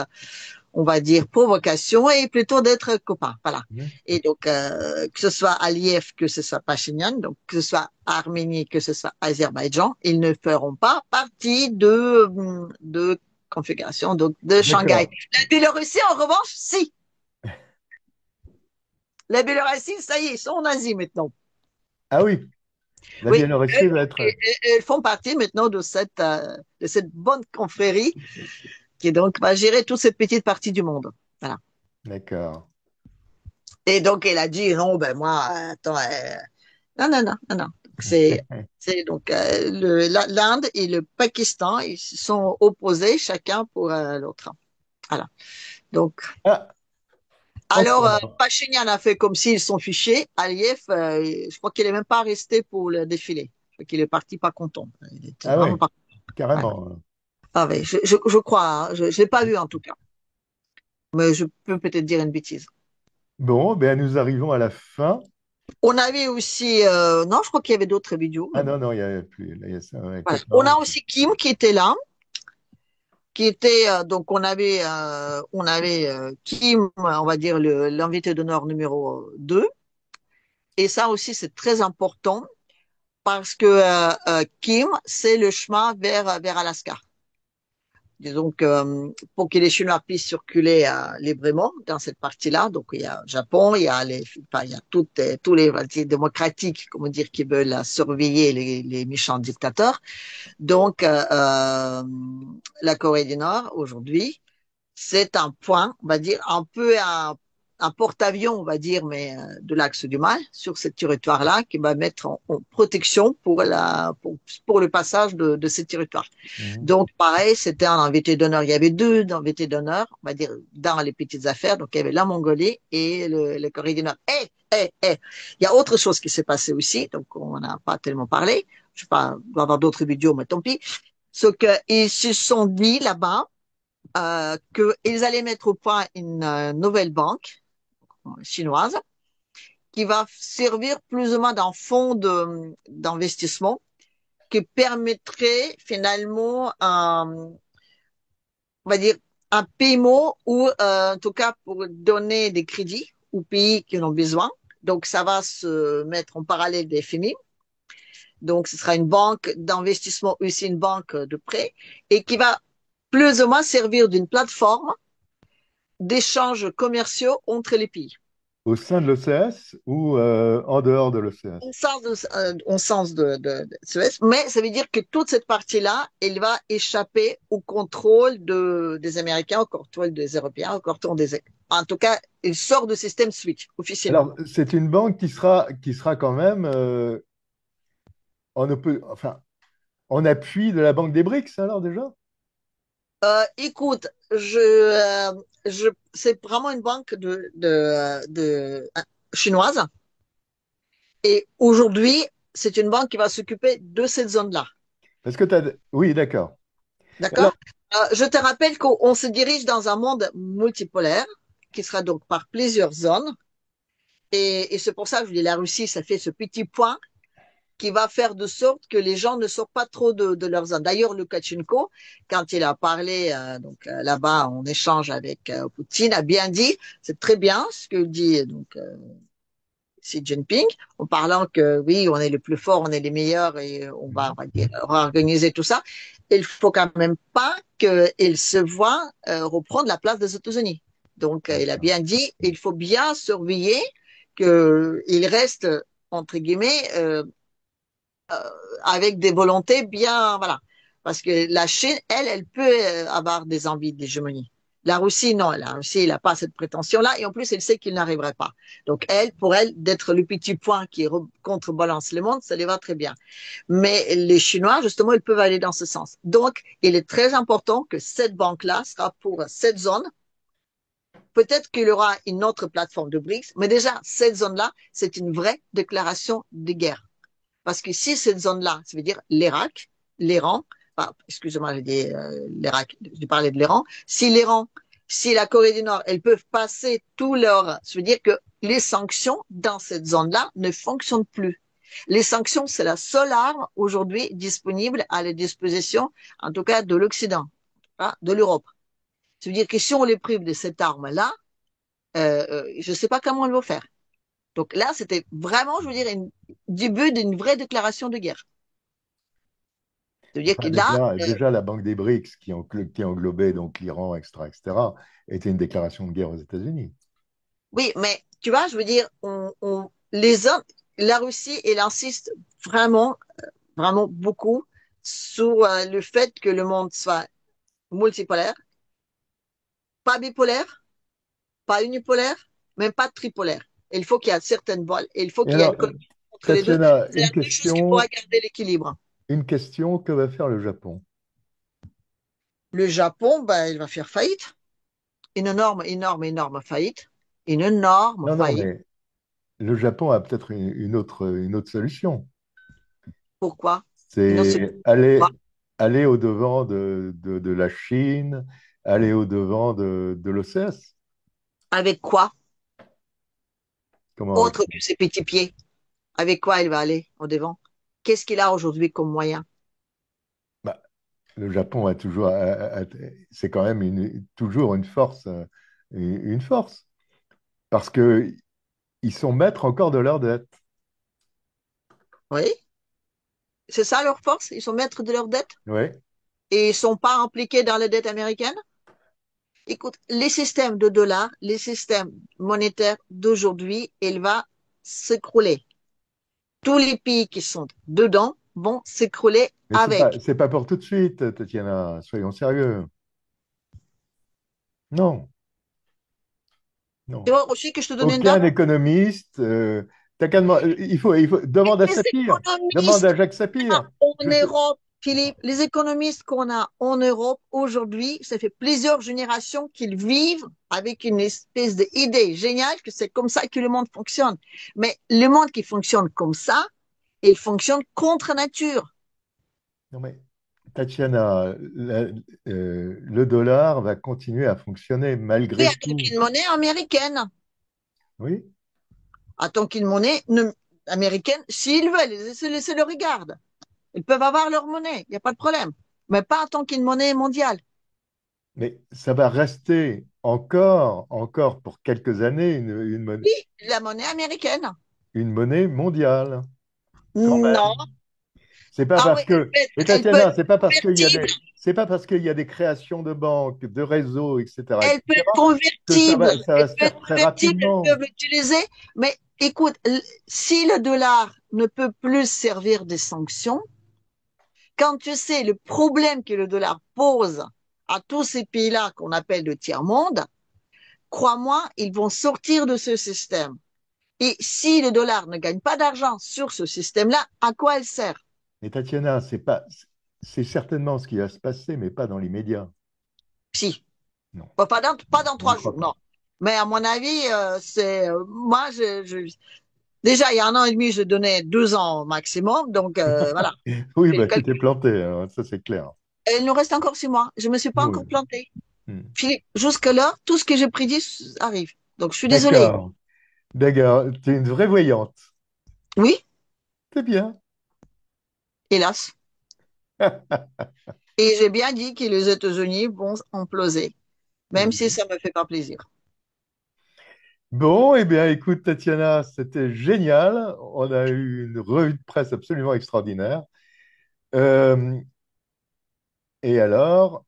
on va dire, provocation et plutôt d'être copains. Voilà. Et donc, que ce soit Aliyev, que ce soit Pachinian, donc que ce soit Arménie, que ce soit Azerbaïdjan, ils ne feront pas partie de configuration donc de Shanghai. La Biélorussie, en revanche, si. La Biélorussie, ça y est, ils sont en Asie maintenant. Ah oui, la Oui, Biélorussie va être... elles font partie maintenant de cette bonne confrérie qui donc va gérer toute cette petite partie du monde. Voilà. D'accord. Et donc, elle a dit, non, ben moi, attends, non, non, non, non, non. C'est donc l'Inde et le Pakistan, ils se sont opposés chacun pour l'autre. Voilà. Donc, alors, Pachinian a fait comme s'ils sont fichés. Aliyev, je crois qu'il est même pas resté pour le défilé. Je crois qu'il est parti pas content. Il était Ah vraiment ouais, pas carrément. content. Ah oui, je crois, hein. Je l'ai pas vu en tout cas. Mais je peux peut-être dire une bêtise. Bon, ben nous arrivons à la fin. On avait aussi, non, je crois qu'il y avait d'autres vidéos. Ah non, non, il n'y a plus. Là, il y a ça, ouais, Voilà. 14. On a aussi Kim qui était là, qui était donc on avait Kim, on va dire l'invité d'honneur numéro 2. Et ça aussi c'est très important parce que Kim c'est le chemin vers Alaska. Donc, pour que les Chinois puissent circuler librement dans cette partie-là, donc il y a le Japon, il y a il y a tous les partis démocratiques, comment dire, qui veulent surveiller les méchants dictateurs. Donc, la Corée du Nord aujourd'hui, c'est un point, on va dire, un peu un porte-avions, on va dire, mais de l'axe du mal sur ce territoire-là, qui va mettre en protection pour le passage de ce territoire. Donc, pareil, c'était un invité d'honneur. Il y avait deux invités d'honneur, on va dire, dans les petites affaires. Donc, il y avait la Mongolie et le Corée du Nord. Il y a autre chose qui s'est passé aussi, donc on n'a pas tellement parlé. Je sais pas, il doit y avoir d'autres vidéos, mais tant pis. Ce qu'ils se sont dit là-bas, qu'ils allaient mettre au point une nouvelle banque chinoise qui va servir plus ou moins d'un fonds d'investissement qui permettrait finalement on va dire un paiement ou en tout cas pour donner des crédits aux pays qui en ont besoin. Donc ça va se mettre en parallèle des FMI. Donc ce sera une banque d'investissement aussi une banque de prêt et qui va plus ou moins servir d'une plateforme d'échanges commerciaux entre les pays. Au sein de l'OCS ou en dehors de l'OCS? Au sens de Suez, mais ça veut dire que toute cette partie-là, elle va échapper au contrôle des Américains, au contrôle des Européens, au contrôle en tout cas, il sort du système SWIFT officiellement. Alors, c'est une banque qui sera quand même en appui de la Banque des BRICS, alors déjà? Écoute, c'est vraiment une banque chinoise. Et aujourd'hui, c'est une banque qui va s'occuper de cette zone-là. Parce que oui, d'accord. D'accord. Je te rappelle qu'on se dirige dans un monde multipolaire qui sera donc par plusieurs zones. Et c'est pour ça que je dis la Russie, ça fait ce petit point qui va faire de sorte que les gens ne sortent pas trop de leur zone. D'ailleurs, Loukachenko, quand il a parlé là-bas en échange avec Poutine, a bien dit, c'est très bien ce que dit Xi Jinping, en parlant que oui, on est les plus forts, on est les meilleurs et on va dire, organiser tout ça. Il faut quand même pas qu'il se voit reprendre la place des États-Unis. Donc, il a bien dit, il faut bien surveiller qu'il reste, entre guillemets, avec des volontés bien, voilà. Parce que la Chine, elle peut avoir des envies d'hégémonie. La Russie, non. La Russie, elle n'a pas cette prétention-là. Et en plus, elle sait qu'il n'arriverait pas. Donc, pour elle, d'être le petit point qui contrebalance le monde, ça lui va très bien. Mais les Chinois, justement, ils peuvent aller dans ce sens. Donc, il est très important que cette banque-là sera pour cette zone. Peut-être qu'il y aura une autre plateforme de BRICS, mais déjà, cette zone-là, c'est une vraie déclaration de guerre. Parce que si cette zone-là, ça veut dire l'Irak, l'Iran, excusez-moi, j'ai dit l'Irak, j'ai parlé de l'Iran. Si la Corée du Nord, elles peuvent passer tout leur, ça veut dire que les sanctions dans cette zone-là ne fonctionnent plus. Les sanctions, c'est la seule arme aujourd'hui disponible à la disposition, en tout cas de l'Occident, de l'Europe. Ça veut dire que si on les prive de cette arme-là, je ne sais pas comment on va faire. Donc là, c'était vraiment, je veux dire, début d'une vraie déclaration de guerre. Ça veut dire que là, déjà, la Banque des BRICS, qui englobait donc l'Iran, etc., était une déclaration de guerre aux États-Unis. Oui, mais tu vois, je veux dire, la Russie, elle insiste vraiment, vraiment beaucoup sur le fait que le monde soit multipolaire, pas bipolaire, pas unipolaire, même pas tripolaire. Il faut qu'il y ait certaines voiles et il faut qu'il y ait une connexion entre les deux. Tatiana, C'est la seule chose qui pourra garder l'équilibre. Une question, que va faire le Japon? Le Japon, ben, il va faire faillite. Une énorme, énorme, énorme faillite. Une énorme faillite. Non, mais le Japon a peut-être une autre solution. Pourquoi? C'est aller au-devant de la Chine, aller au-devant de l'OCS. Avec quoi? Comment Autre que ses petits pieds. Avec quoi il va aller au-devant? Qu'est-ce qu'il a aujourd'hui comme moyen? Le Japon a toujours, c'est quand même toujours une force, parce que ils sont maîtres encore de leur dette. Oui, c'est ça leur force? Ils sont maîtres de leur dette? Oui. Et ils sont pas impliqués dans la dette américaine? Écoute, les systèmes de dollars, les systèmes monétaires d'aujourd'hui, il va s'écrouler. Tous les pays qui sont dedans vont s'écrouler avec. C'est pas pour tout de suite, Tatiana, soyons sérieux. Non. Non. Tu vois aussi que je te donne une date? Aucun économiste, il faut demande à Sapir, demande à Jacques Sapir. En Europe, Philippe, les économistes qu'on a en Europe aujourd'hui, ça fait plusieurs générations qu'ils vivent avec une espèce d'idée géniale que c'est comme ça que le monde fonctionne. Mais le monde qui fonctionne comme ça, il fonctionne contre nature. Non mais, Tatiana, le dollar va continuer à fonctionner malgré tout. Oui, une monnaie américaine. Oui. Attends qu'une monnaie américaine, s'ils veulent, laissez le regarde. Ils peuvent avoir leur monnaie, il n'y a pas de problème. Mais pas en tant qu'une monnaie mondiale. Mais ça va rester encore pour quelques années une monnaie. Oui, la monnaie américaine. Une monnaie mondiale. Non. C'est pas parce que, et Tatiana, c'est pas parce qu'il y a des créations de banques, de réseaux, etc. Elle peut être convertible. Ça va se faire très rapidement. Elles peuvent l'utiliser. Mais écoute, si le dollar ne peut plus servir de sanction, quand tu sais le problème que le dollar pose à tous ces pays-là qu'on appelle le tiers-monde, crois-moi, ils vont sortir de ce système. Et si le dollar ne gagne pas d'argent sur ce système-là, à quoi il sert? Mais Tatiana, c'est certainement ce qui va se passer, mais pas dans l'immédiat. Si. Non. Pas dans 3 jours, non. Mais à mon avis, moi, déjà, il y a 1 an et demi, je donnais 2 ans maximum, donc voilà. Oui, tu t'es planté, hein, ça c'est clair. Il nous reste encore 6 mois. Je me suis pas encore planté. Philippe, jusque-là, tout ce que j'ai prédit arrive. Donc, je suis désolée. D'accord, tu es une vraie voyante. Oui. C'est bien. Hélas. Et j'ai bien dit que les États-Unis vont imploser, même si ça me fait pas plaisir. Bon, eh bien, écoute, Tatiana, c'était génial. On a eu une revue de presse absolument extraordinaire. Et alors,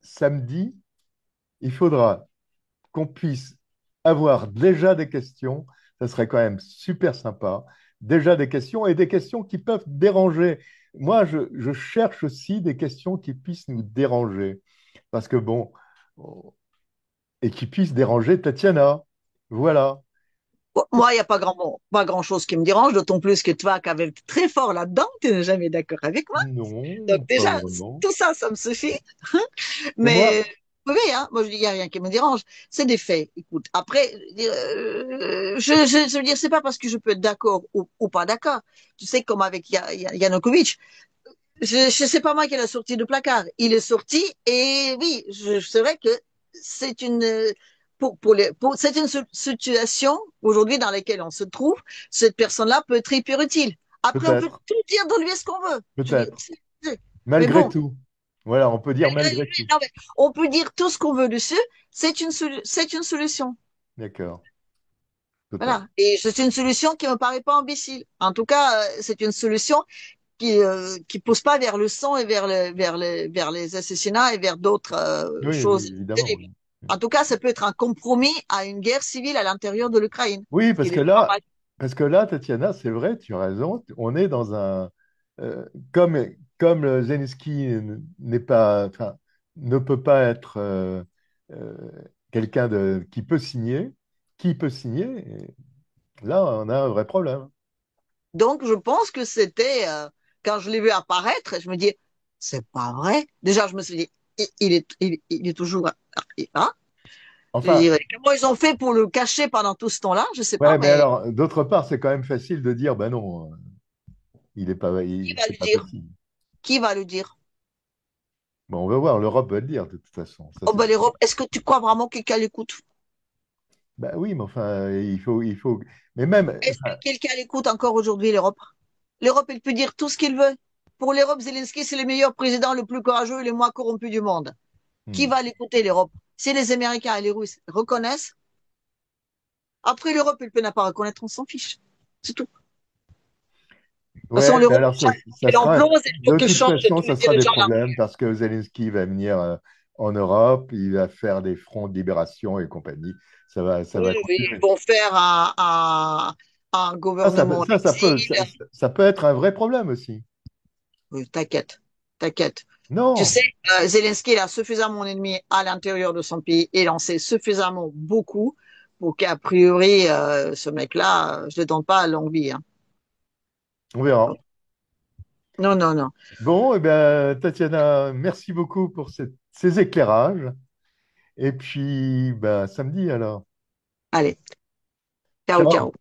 samedi, il faudra qu'on puisse avoir déjà des questions. Ça serait quand même super sympa. Déjà des questions et des questions qui peuvent déranger. Moi, je cherche aussi des questions qui puissent nous déranger. Parce que bon, et qui puissent déranger Tatiana. Voilà. Moi, il n'y a pas grand-chose qui me dérange, d'autant plus que toi, qui avais très fort là-dedans, tu n'es jamais d'accord avec moi. Non. Donc déjà, tout ça me suffit. Mais oui, hein, moi je dis, il n'y a rien qui me dérange. C'est des faits. Écoute, après, je veux dire, c'est pas parce que je peux être d'accord ou pas d'accord. Tu sais, comme avec Yanukovych, sais pas moi qui l'a sorti du placard. Il est sorti et oui, c'est vrai que c'est une c'est une situation aujourd'hui dans laquelle on se trouve. Cette personne-là peut être hyper utile. Après, on peut Peut-être, tout dire de lui ce qu'on veut. peut-être. Mais Malgré bon, tout. Voilà, on peut dire malgré tout. non, mais on peut dire tout ce qu'on veut dessus. C'est une solution. D'accord. Peut-être. Voilà. Et c'est une solution qui me paraît pas imbécile. En tout cas, c'est une solution qui pousse pas vers le sang et vers les assassinats et vers d'autres Oui, choses évidemment. terribles. En tout cas, ça peut être un compromis à une guerre civile à l'intérieur de l'Ukraine. Oui, Ce qui est normal. parce que là, Tatiana, c'est vrai, tu as raison. On est dans un comme Zelensky n'est pas, enfin, ne peut pas être euh, quelqu'un de qui peut signer. Et là, on a un vrai problème. Donc, je pense que c'était quand je l'ai vu apparaître, je me dis, c'est pas vrai. Déjà, je me suis dit, il est toujours hein? Je Enfin, dirais, comment ils ont fait pour le cacher pendant tout ce temps-là? Je sais pas, ouais, mais mais alors, d'autre part, c'est quand même facile de dire, ben non, il est pas, qui va c'est le pas dire? possible. Qui va le dire? Bon, on va voir, l'Europe va le dire de toute façon. Ça, Oh c'est ben sûr. l'Europe, est-ce que tu crois vraiment que quelqu'un l'écoute? Ben oui, mais enfin, il faut, mais même, Est-ce que quelqu'un l'écoute encore aujourd'hui, l'Europe? L'Europe, elle peut dire tout ce qu'il veut. Pour l'Europe, Zelensky, c'est le meilleur président, le plus courageux et le moins corrompu du monde. Qui hmm. va l'écouter, l'Europe? Si les Américains et les Russes reconnaissent, après l'Europe, elle peut n'a pas reconnaître, on s'en fiche. C'est tout. De toute façon, Ouais, mais l'Europe, alors chaque fois ça qu'elle sera, implose, il faut de qu'elle toute change façon, tous les ça sera des dirigeants là. problèmes parce que Zelensky va venir en Europe, il va faire des fronts de libération et compagnie. Ça Oui, va oui, ils continuer. vont faire un gouvernement en exil. Ça peut être un vrai problème aussi. Oui, t'inquiète, t'inquiète. Tu Non, sais, Zelensky, il a suffisamment d'ennemis à l'intérieur de son pays et il en sait suffisamment beaucoup pour qu'a priori, ce mec-là, je ne donne pas longue vie. Hein. on verra. Non, non, non. Bon, eh bien, Tatiana, merci beaucoup pour ces éclairages. Et puis, ben, samedi alors. Allez, ciao, ciao. Ciao.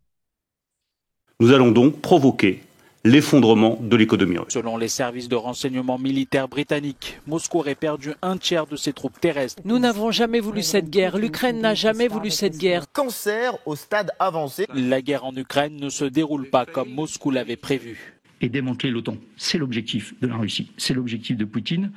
Nous allons donc provoquer l'effondrement de l'économie russe. Selon les services de renseignement militaires britanniques, Moscou aurait perdu un tiers de ses troupes terrestres. Nous n'avons jamais voulu cette guerre. L'Ukraine n'a jamais voulu cette guerre. Cancer au stade avancé. La guerre en Ukraine ne se déroule pas comme Moscou l'avait prévu. Et démanteler l'OTAN, c'est l'objectif de la Russie, c'est l'objectif de Poutine.